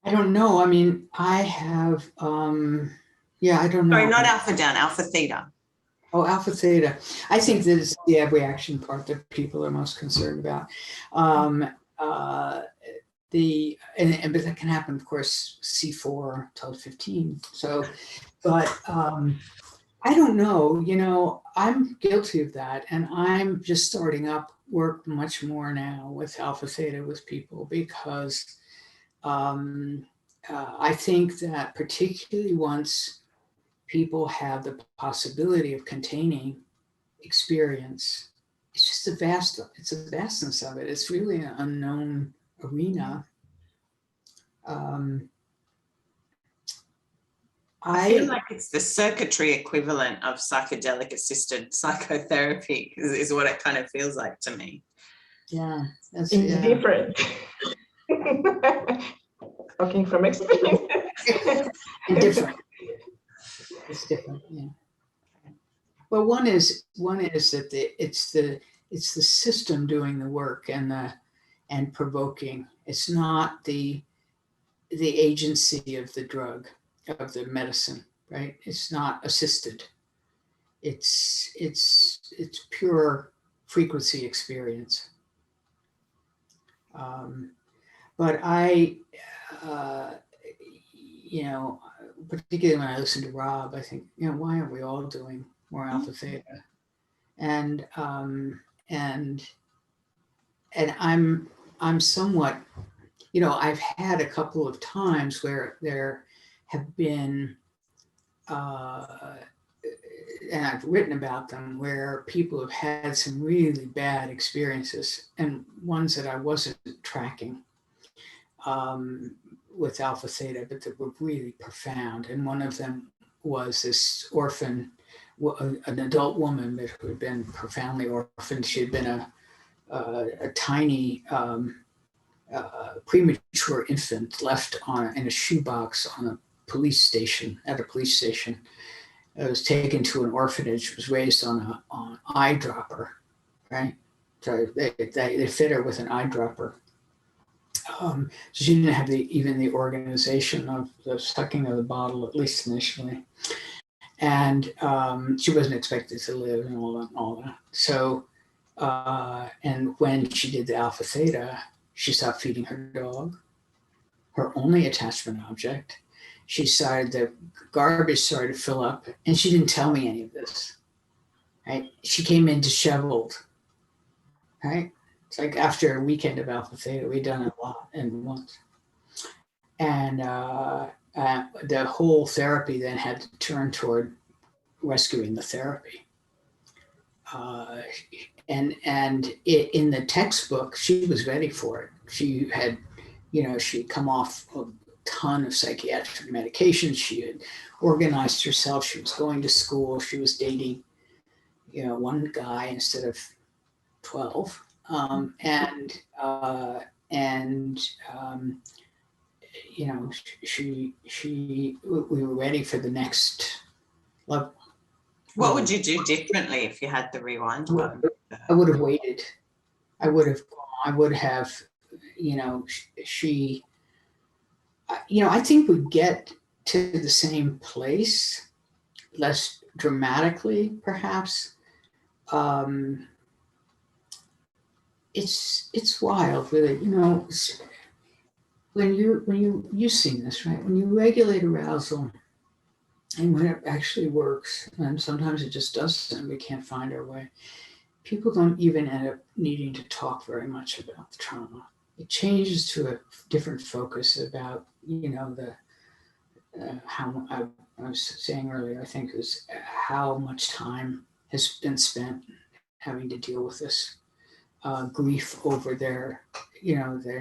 S2: I don't know. I mean, I have, I don't know.
S3: Sorry, not alpha down, alpha theta.
S2: Oh, alpha theta. I think that it's the abreaction part that people are most concerned about. But that can happen, of course, C4 till 15. So, but I don't know, I'm guilty of that. And I'm just starting up work much more now with alpha theta with people because I think that particularly once people have the possibility of containing experience, it's just it's a vastness of it. It's really an unknown arena.
S3: I feel like it's the circuitry equivalent of psychedelic assisted psychotherapy is what it kind of feels like to me.
S2: Yeah, that's
S1: different. Talking from experience.
S2: Different. It's different. Yeah. Well, one is that it's the system doing the work and provoking. It's not the agency of the drug, of the medicine, right? It's not assisted. It's pure frequency experience. But I, particularly when I listen to Rob, I think, why aren't we all doing more alpha theta? And I'm somewhat, I've had a couple of times where there have been, and I've written about them, where people have had some really bad experiences and ones that I wasn't tracking with alpha theta, but that were really profound. And one of them was this orphan, an adult woman that had been profoundly orphaned. She had been a tiny premature infant left in a shoebox at a police station. It was taken to an orphanage, was raised on an eyedropper, right? So they fit her with an eyedropper. So she didn't have even the organization of the sucking of the bottle, at least initially. And she wasn't expected to live and all that. So, and when she did the alpha theta, she stopped feeding her dog, her only attachment object. She started, the garbage started to fill up, and she didn't tell me any of this, right? She came in disheveled, right? It's like after a weekend of alpha theta, we'd done it a lot and once. And the whole therapy then had to turn toward rescuing the therapy. And in the textbook, she was ready for it. She had, she'd come off a ton of psychiatric medication. She had organized herself. She was going to school. She was dating, one guy instead of 12. We were ready for the next level.
S3: What would you do differently if you had the rewind button?
S2: I would have waited. I would have, I think we get to the same place, less dramatically, perhaps. It's wild, really. When you've seen this, right? When you regulate arousal, and when it actually works, and sometimes it just doesn't, we can't find our way, people don't even end up needing to talk very much about the trauma. It changes to a different focus about, how I was saying earlier, I think, is how much time has been spent having to deal with this grief over they're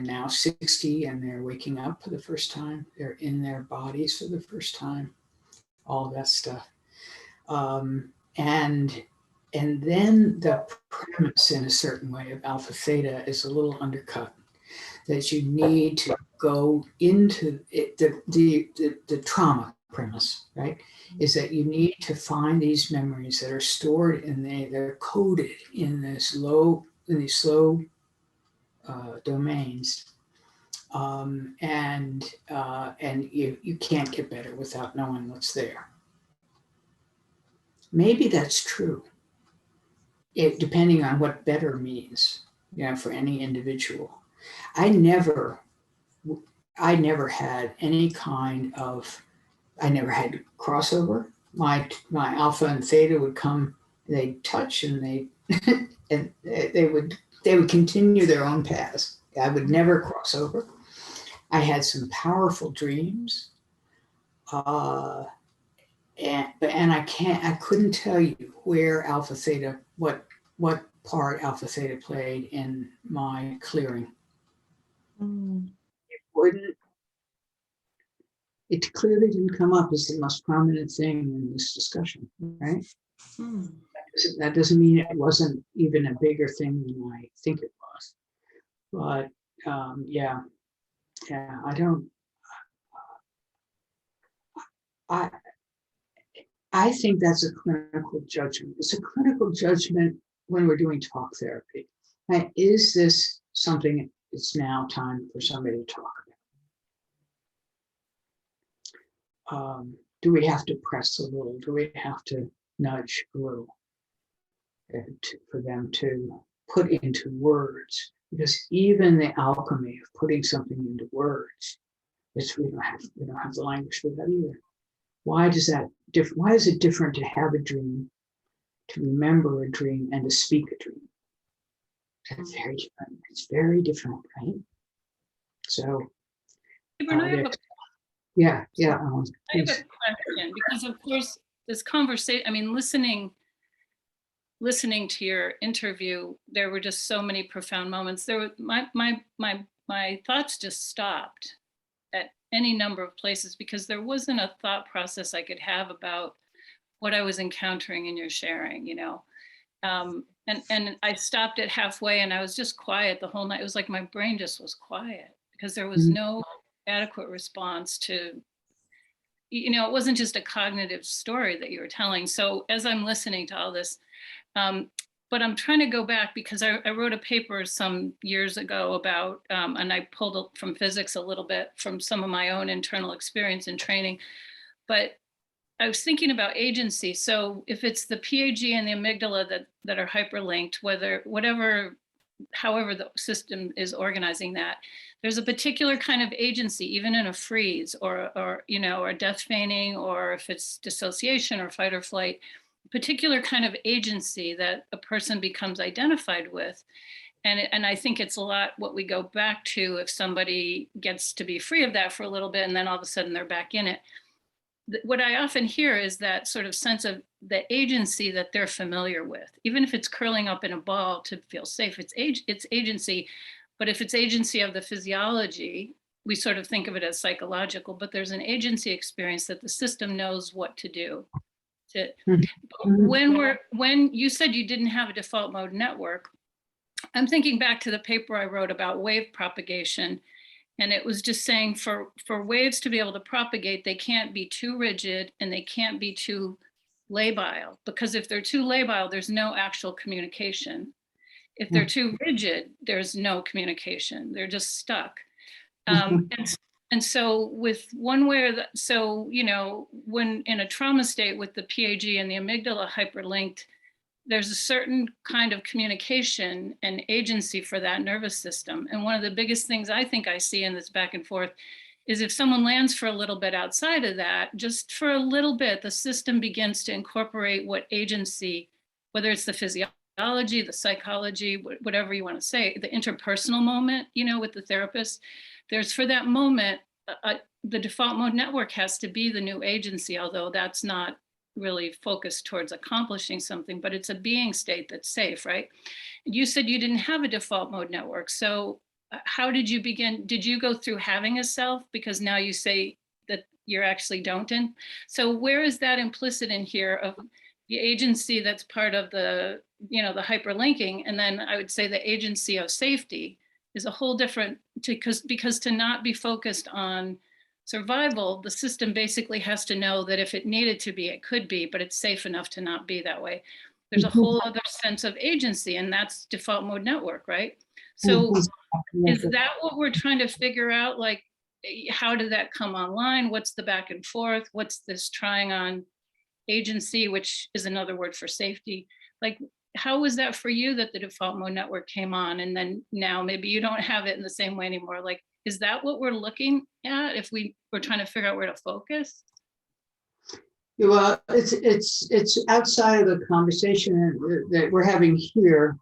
S2: now 60 and they're waking up for the first time. They're in their bodies for the first time. All of that stuff. And then the premise in a certain way of alpha theta is a little undercut. that you need to go into it. The trauma premise, right, is that you need to find these memories that are stored and they're coded in these slow domains, and you can't get better without knowing what's there. Maybe that's true, depending on what better means, for any individual. I never had any kind of, I never had crossover. My alpha and theta would come, they'd touch, and they would continue their own paths. I would never cross over. I had some powerful dreams, and I couldn't tell you where alpha theta, what part alpha theta played in my clearing. It clearly didn't come up as the most prominent thing in this discussion, right? That doesn't mean it wasn't even a bigger thing than I think it was. But I think that's a clinical judgment. It's a clinical judgment when we're doing talk therapy. Now, is this something it's now time for somebody to talk about? Do we have to press a little? Do we have to nudge a little for them to put into words? Because even the alchemy of putting something into words, we don't have the language for that either. Why is it different to have a dream, to remember a dream, and to speak a dream? It's very different. It's very different, right? So,
S4: Sebern, I have a
S2: yeah.
S4: I have a question, because of course this conversation, I mean, listening to your interview, there were just so many profound moments. There were my thoughts just stopped at any number of places, because there wasn't a thought process I could have about what I was encountering in your sharing, and I stopped it halfway, and I was just quiet the whole night. It was like my brain just was quiet, because there was no adequate response to, it wasn't just a cognitive story that you were telling. So as I'm listening to all this, but I'm trying to go back, because I wrote a paper some years ago about, and I pulled from physics a little bit from some of my own internal experience and training, but I was thinking about agency. So if it's the PAG and the amygdala that are hyperlinked, however the system is organizing that, there's a particular kind of agency, even in a freeze or a death feigning, or if it's dissociation or fight or flight, particular kind of agency that a person becomes identified with. And I think it's a lot what we go back to if somebody gets to be free of that for a little bit, and then all of a sudden they're back in it. What I often hear is that sort of sense of the agency that they're familiar with, even if it's curling up in a ball to feel safe, it's agency. But if it's agency of the physiology, we sort of think of it as psychological, but there's an agency experience that the system knows what to do. When you said you didn't have a default mode network, I'm thinking back to the paper I wrote about wave propagation. And it was just saying for waves to be able to propagate, they can't be too rigid and they can't be too labile, because if they're too labile, there's no actual communication. If they're too rigid, there's no communication. They're just stuck. And so with one way or when in a trauma state with the PAG and the amygdala hyperlinked, there's a certain kind of communication and agency for that nervous system. And one of the biggest things I think I see in this back and forth is if someone lands for a little bit outside of that, just for a little bit, the system begins to incorporate what agency, whether it's the physiology, the psychology, whatever you want to say, the interpersonal moment, with the therapist, there's for that moment, the default mode network has to be the new agency, although that's not really focused towards accomplishing something, but it's a being state that's safe, right? You said you didn't have a default mode network. So how did you begin? Did you go through having a self? Because now you say that you're actually don't. So where is that implicit in here of the agency that's part of the, the hyperlinking? And then I would say the agency of safety is a whole different because to not be focused on survival, the system basically has to know that if it needed to be, it could be, but it's safe enough to not be that way. There's a whole other sense of agency, and that's default mode network, right? So is that what we're trying to figure out? Like, how did that come online? What's the back and forth? What's this trying on agency, which is another word for safety? Like, how was that for you that the default mode network came on, and then now maybe you don't have it in the same way anymore? Like, is that what we're looking at if we're trying to figure out where to focus?
S2: Well, it's outside of the conversation that we're having here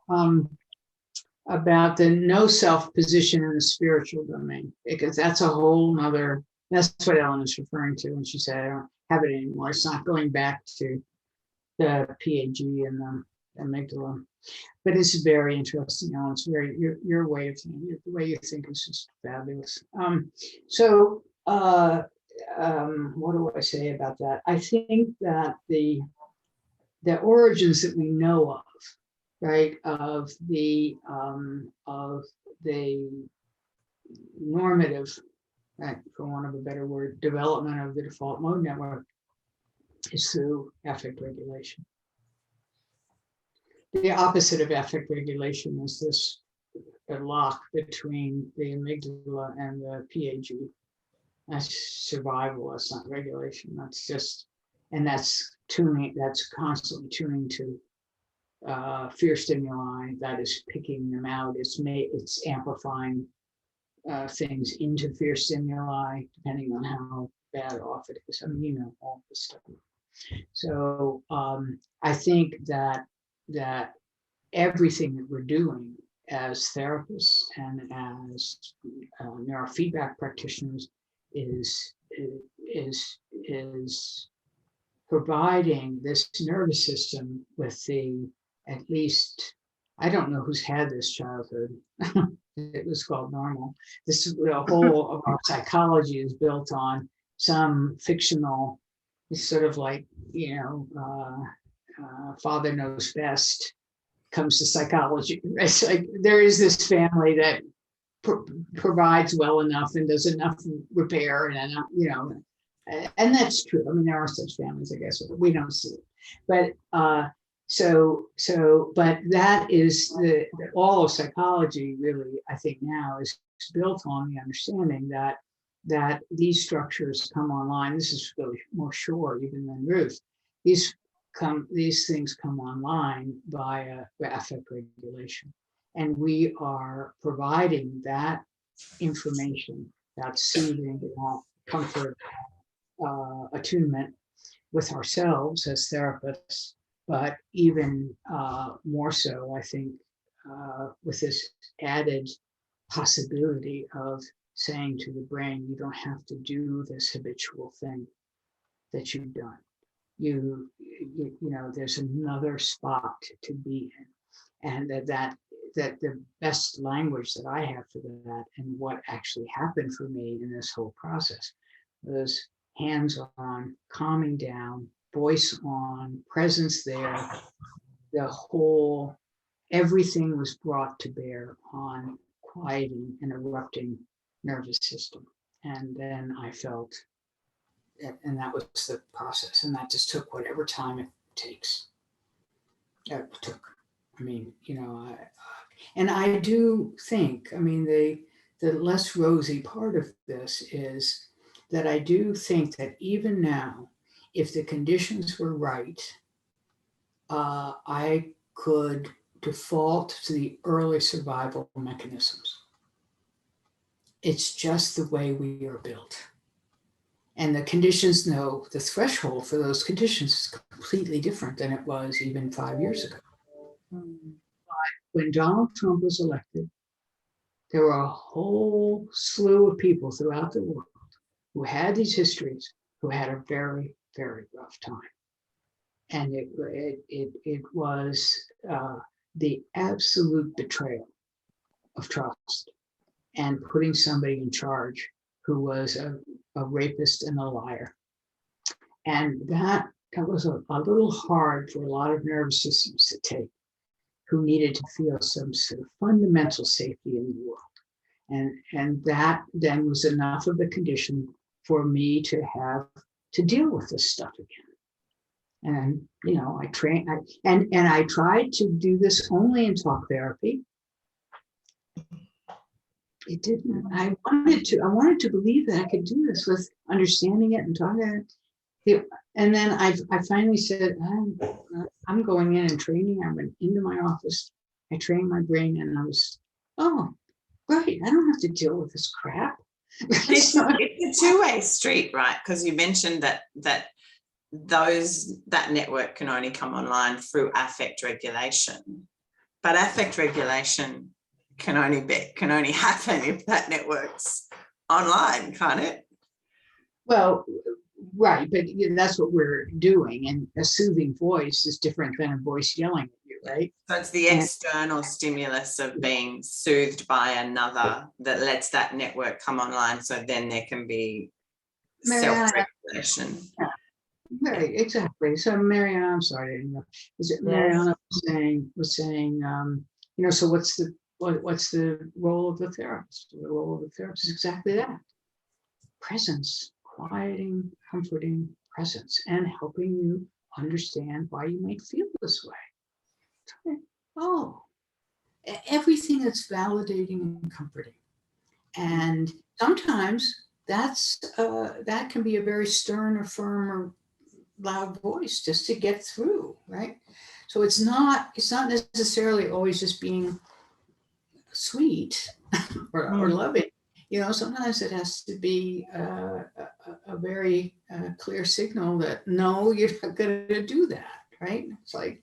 S2: about the no self position in the spiritual domain, because that's a whole nother, that's what Ellen is referring to when she said, I don't have it anymore. It's not going back to the PAG and the amygdala. But it's very interesting, Ellen. It's very, your way of thinking, the way you think is just fabulous. What do I say about that? I think that the origins that we know of, right, of the normative, right, for want of a better word, development of the default mode network is through affect regulation. The opposite of affect regulation is this lock between the amygdala and the PAG. That's survival, that's not regulation. That's just, and that's tuning, that's constantly tuning to fear stimuli, that is picking them out. It's amplifying things into fear stimuli, depending on how bad off it is. I mean, you know, all this stuff. So I think that everything that we're doing as therapists and as neurofeedback practitioners is providing this nervous system with the, at least, I don't know who's had this childhood. It was called normal. This, the whole of our psychology is built on some fictional, it's sort of like, you know, father knows best comes to psychology. It's like there is this family that provides well enough and does enough repair and enough, you know, and that's true. I mean, there are such families, I guess, but we don't see it. But but that is all of psychology really, I think now is built on the understanding that these structures come online. This is really more sure even than Ruth. These things come online via affect regulation. And we are providing that information, that soothing, that comfort, attunement with ourselves as therapists, but even more so, I think, with this added possibility of saying to the brain, you don't have to do this habitual thing that you've done. You know, there's another spot to be in, and that the best language that I have for that, and what actually happened for me in this whole process, was hands-on, calming down, voice on, presence there. The whole, everything was brought to bear on quieting an erupting nervous system, and then I felt. And that was the process, and that just took whatever time it takes. It took. I mean, you know, and I do think, I mean, the less rosy part of this is that I do think that even now, if the conditions were right, I could default to the early survival mechanisms. It's just the way we are built. And the conditions, no, the threshold for those conditions is completely different than it was even 5 years ago. But when Donald Trump was elected, there were a whole slew of people throughout the world who had these histories, who had a very, very rough time. And it was the absolute betrayal of trust and putting somebody in charge who was a rapist and a liar. And that was a little hard for a lot of nervous systems to take, who needed to feel some sort of fundamental safety in the world. And that then was enough of a condition for me to have to deal with this stuff again. And, you know, I tried to do this only in talk therapy. It didn't. I wanted to believe that I could do this with understanding it and talking it. And then I finally said, I'm going in and training. I went into my office. I trained my brain, and I was, oh, great. I don't have to deal with this crap.
S3: It's a two-way street, right? Because you mentioned that network can only come online through affect regulation, but affect regulation can only happen if that network's online, can't it?
S2: Well, right, but that's what we're doing, and a soothing voice is different than a voice yelling at you, right?
S3: So it's the external stimulus of being soothed by another that lets that network come online, so then there can be self-regulation.
S2: Yeah. Right, exactly. So Mariana, I'm sorry to interrupt. Mariana was saying, you know, so what's the role of the therapist? The role of the therapist is exactly that. Presence, quieting, comforting presence, and helping you understand why you might feel this way. Oh, everything that's validating and comforting. And sometimes that can be a very stern or firm or loud voice just to get through, right? So it's not necessarily always just being sweet or loving. You know, sometimes it has to be a very clear signal that no, you're not going to do that, right? It's like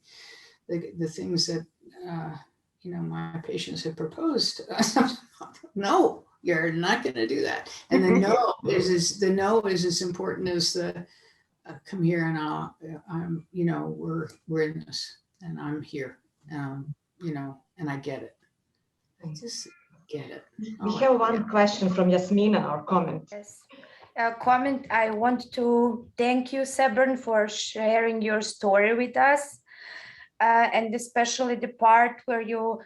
S2: the things that you know, my patients have proposed. No, you're not going to do that. And the no is as important as the come here, and I'm, you know, we're in this, and I'm here, you know, and I get it. I just get it.
S1: We have one question from Yasmina, or comment.
S5: Yes, a comment. I want to thank you, Sebern, for sharing your story with us, and especially the part where you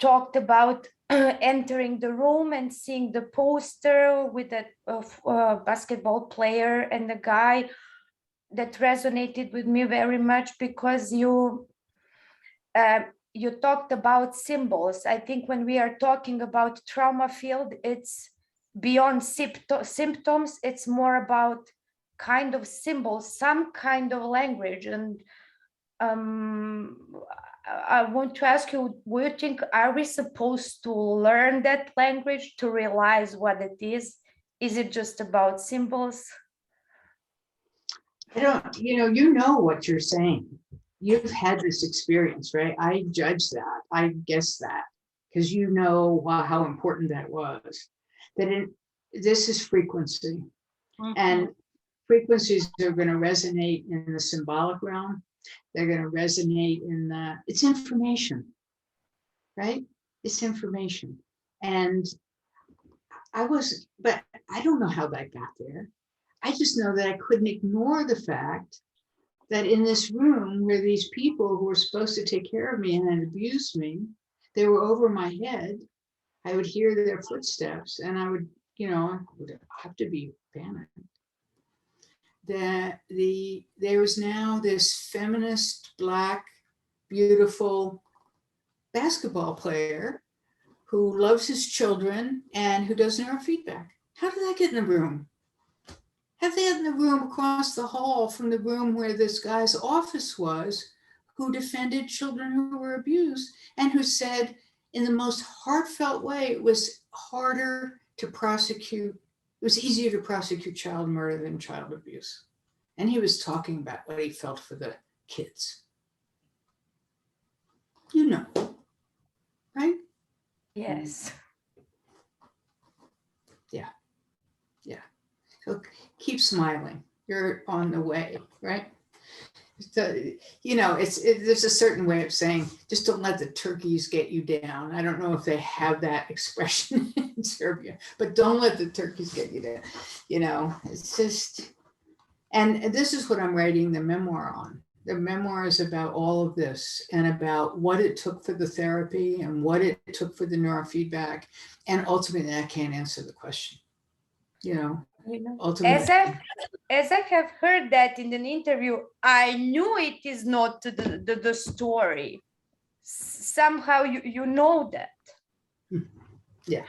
S5: talked about entering the room and seeing the poster with that basketball player and the guy. That resonated with me very much, because you talked about symbols. I think when we are talking about trauma field, it's beyond symptoms. It's more about kind of symbols, some kind of language. And I want to ask you, do you think, are we supposed to learn that language to realize what it is? Is it just about symbols?
S2: I don't, you know what you're saying. You've had this experience, right? I judge that. I guess that because you know how important that was. This is frequency, and frequencies are going to resonate in the symbolic realm. They're going to resonate in it's information, right? It's information, and but I don't know how that got there. I just know that I couldn't ignore the fact that in this room where these people who were supposed to take care of me and then abused me, they were over my head. I would hear their footsteps, and I would, I would have to be panicked. That there was now this feminist, Black, beautiful basketball player who loves his children and who does neurofeedback. How did I get in the room? Have they in the room across the hall from the room where this guy's office was, who defended children who were abused and who said in the most heartfelt way, it was harder to prosecute. It was easier to prosecute child murder than child abuse. And he was talking about what he felt for the kids. You know, right?
S5: Yes.
S2: Yeah. Yeah. So keep smiling. You're on the way, right? So, there's a certain way of saying, just don't let the turkeys get you down. I don't know if they have that expression in Serbia, but don't let the turkeys get you down. It's just, and this is what I'm writing the memoir on. The memoir is about all of this and about what it took for the therapy and what it took for the neurofeedback. And ultimately, I can't answer the question. You know, ultimately.
S5: As I have heard that in an interview, I knew it is not the story. Somehow you know that.
S2: Yeah.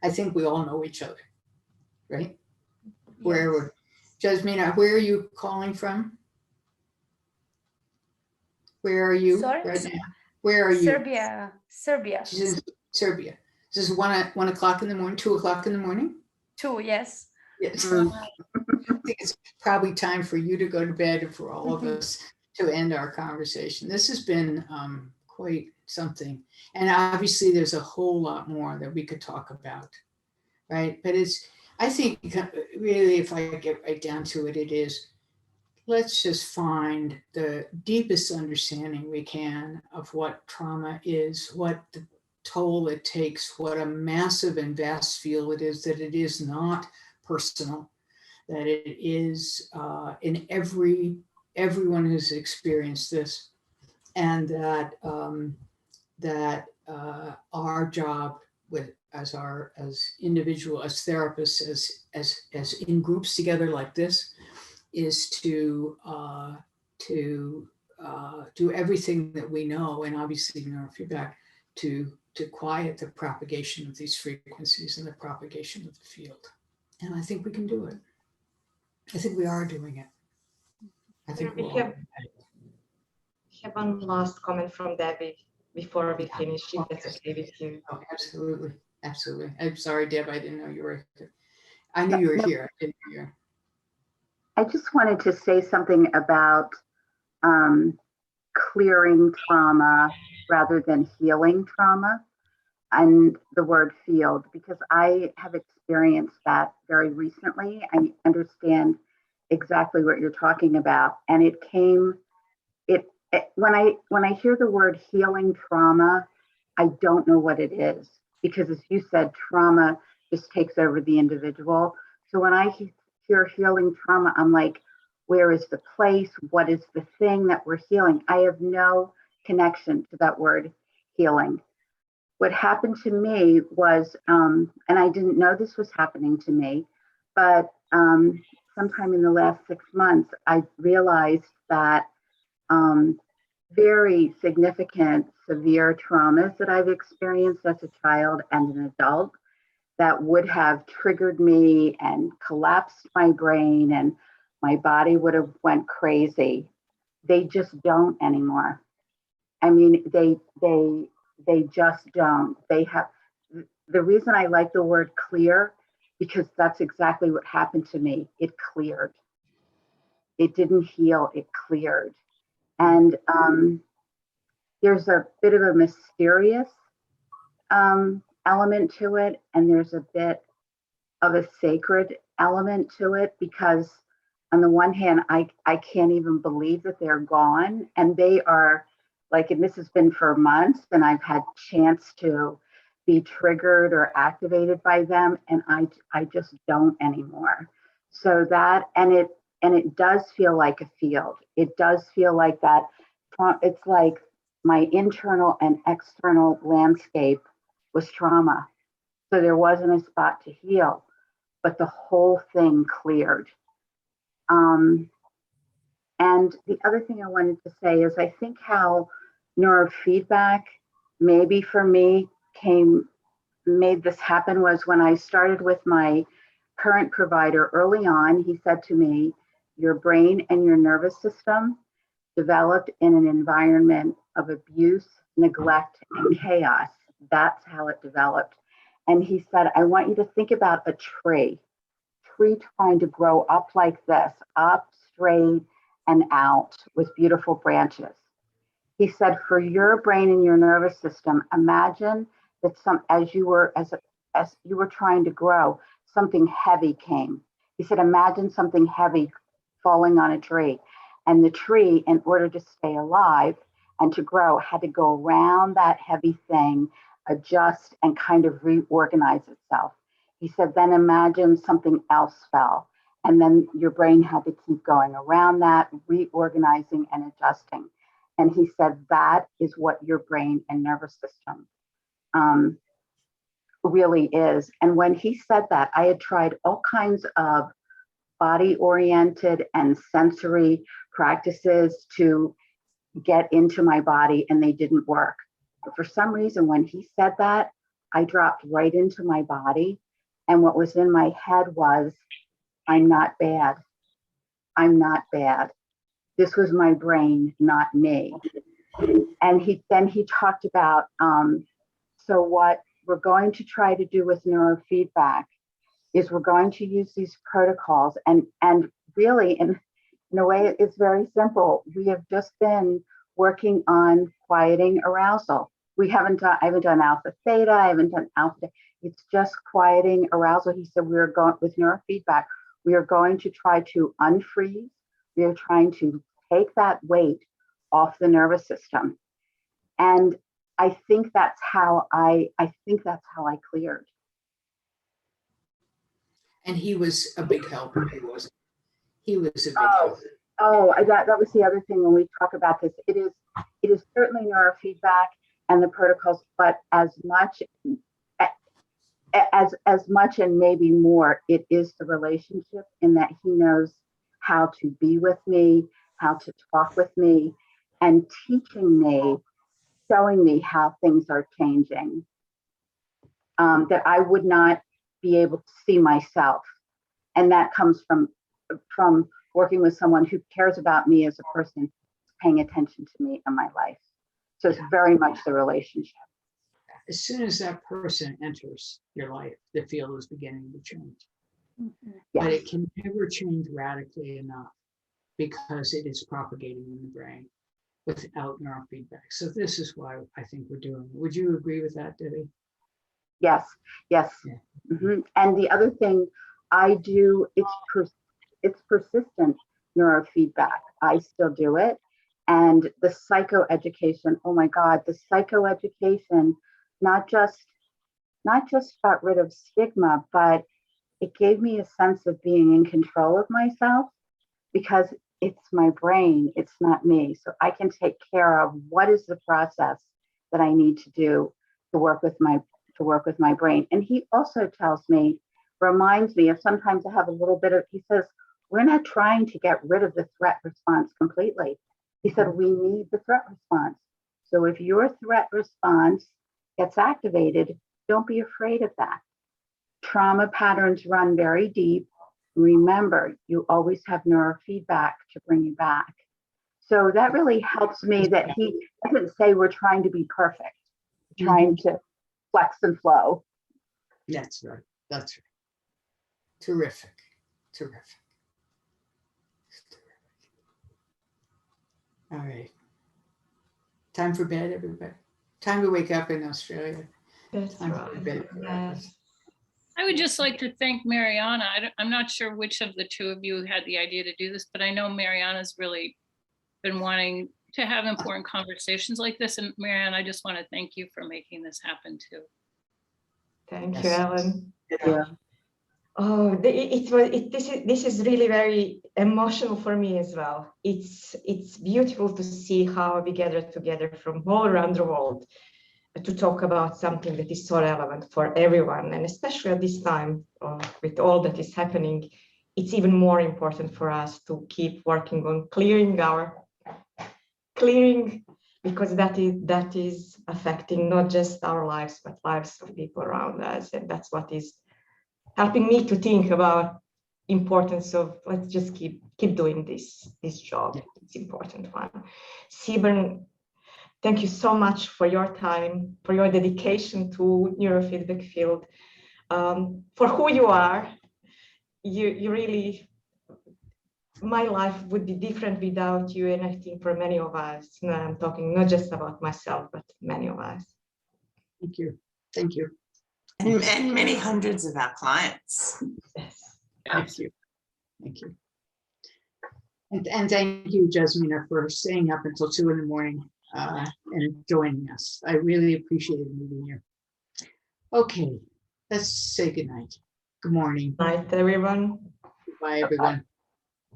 S2: I think we all know each other, right?
S5: Yes.
S2: Jasmina, where are you calling from? Where are you
S5: Sorry?
S2: right now? Where are you?
S5: Serbia.
S2: She's in Serbia. This is 1 o'clock in the morning, 2 o'clock in the morning?
S5: 2, yes.
S2: Yes. I think it's probably time for you to go to bed and for all of us to end our conversation. This has been quite something. And obviously there's a whole lot more that we could talk about, right? But I think really, if I get right down to it, it is, let's just find the deepest understanding we can of what trauma is, what the toll it takes, what a massive and vast field it is, that it is not personal, that it is in everyone who's experienced this, and that our job as individual, as therapists, as in groups together like this, is to do everything that we know, and obviously neurofeedback, to quiet the propagation of these frequencies and the propagation of the field. And I think we can do it. I think we are doing it. I think
S1: we have one last comment from Debbie before we finish, if that's okay with you.
S2: Oh, absolutely. Absolutely. I'm sorry, Deb, I didn't know you were here. I knew you were here. I didn't know you were.
S6: I just wanted to say something about clearing trauma rather than healing trauma, and the word field, because I have experienced that very recently. I understand exactly what you're talking about. And when I hear the word healing trauma, I don't know what it is, because as you said, trauma just takes over the individual. So when I hear healing trauma, I'm like, where is the place? What is the thing that we're healing? I have no connection to that word healing. What happened to me was, and I didn't know this was happening to me, but sometime in the last 6 months, I realized that very significant, severe traumas that I've experienced as a child and an adult that would have triggered me and collapsed my brain, and my body would have went crazy. They just don't anymore. I mean, they just don't. They have, the reason I like the word clear, because that's exactly what happened to me. It cleared. It didn't heal, it cleared. And there's a bit of a mysterious element to it, and there's a bit of a sacred element to it, because on the one hand, I can't even believe that they're gone, and they are like, and this has been for months, and I've had chance to be triggered or activated by them, and I just don't anymore. So that, and it does feel like a field. It does feel like that. It's like my internal and external landscape was trauma. So there wasn't a spot to heal, but the whole thing cleared. And the other thing I wanted to say is, I think how neurofeedback, maybe for me, made this happen was when I started with my current provider early on. He said to me, your brain and your nervous system developed in an environment of abuse, neglect, and chaos. That's how it developed. And he said, I want you to think about a tree trying to grow up like this, up straight and out with beautiful branches. He said, for your brain and your nervous system, imagine that as you were trying to grow, something heavy came. He said, imagine something heavy falling on a tree, and the tree, in order to stay alive and to grow, had to go around that heavy thing, adjust, and kind of reorganize itself. He said, then imagine something else fell, And then your brain had to keep going around that, reorganizing and adjusting. And he said, that is what your brain and nervous system really is. And when he said that, I had tried all kinds of body-oriented and sensory practices to get into my body, and they didn't work. But for some reason, when he said that, I dropped right into my body. And what was in my head was, I'm not bad. I'm not bad. This was my brain, not me. And then he talked about, so what we're going to try to do with neurofeedback is we're going to use these protocols, and really in a way it's very simple. We have just been working on quieting arousal. I haven't done alpha theta, I haven't done alpha. It's just quieting arousal. He said, we're going with neurofeedback, we are going to try to unfreeze. We are trying to take that weight off the nervous system. And I think that's how I cleared.
S2: And he was a big helper. He was a big helper.
S6: That was the other thing when we talk about this. It is certainly neurofeedback and the protocols, but as much and maybe more, it is the relationship, in that he knows how to be with me, how to talk with me, and teaching me, showing me how things are changing, that I would not be able to see myself. And that comes from working with someone who cares about me as a person, paying attention to me and my life. So it's very much the relationship.
S2: As soon as that person enters your life, the field is beginning to change.
S5: Mm-hmm.
S6: Yes.
S2: But it can never change radically enough because it is propagating in the brain without neurofeedback. So this is why I think we're doing it. Would you agree with that, Debbie?
S6: Yes.
S2: Yeah.
S6: Mm-hmm. And the other thing I do, it's persistent neurofeedback. I still do it. And the psychoeducation, oh my God, the psychoeducation, not just got rid of stigma, but it gave me a sense of being in control of myself, because it's my brain, it's not me. So I can take care of what is the process that I need to do to work with my brain. And he also reminds me of, sometimes I have a little bit of, he says, we're not trying to get rid of the threat response completely. He said, we need the threat response. So if your threat response gets activated, don't be afraid of that. Trauma patterns run very deep. Remember, you always have neurofeedback to bring you back. So that really helps me, that he doesn't say we're trying to be perfect, trying to flex and flow.
S2: That's right. That's right. Terrific. All right. Time for bed, everybody. Time to wake up in Australia.
S1: That's
S2: Time for
S1: right.
S2: bed.
S1: Yes.
S4: I would just like to thank Mariana. I'm not sure which of the two of you had the idea to do this, but I know Mariana's really been wanting to have important conversations like this. And Mariana, I just want to thank you for making this happen too.
S1: Thank you, Ellen.
S6: Yeah.
S1: Oh, this is really very emotional for me as well. It's beautiful to see how we gather together from all around the world to talk about something that is so relevant for everyone, and especially at this time with all that is happening, it's even more important for us to keep working on clearing, because that is affecting not just our lives, but lives of people around us, and that's what is helping me to think about importance of, let's just keep doing this job. It's important one. Sebern, thank you so much for your time, for your dedication to neurofeedback field, for who you are. You really, my life would be different without you, and I think for many of us, and I'm talking not just about myself, but many of us.
S2: Thank you. Thank you.
S3: And many hundreds of our clients.
S1: Yes.
S2: Thank you. Thank you. And thank you, Jasmina, for staying up until 2 a.m. And joining us. I really appreciated meeting you. Okay, let's say goodnight. Good morning.
S1: Night, everyone.
S2: Bye, everyone.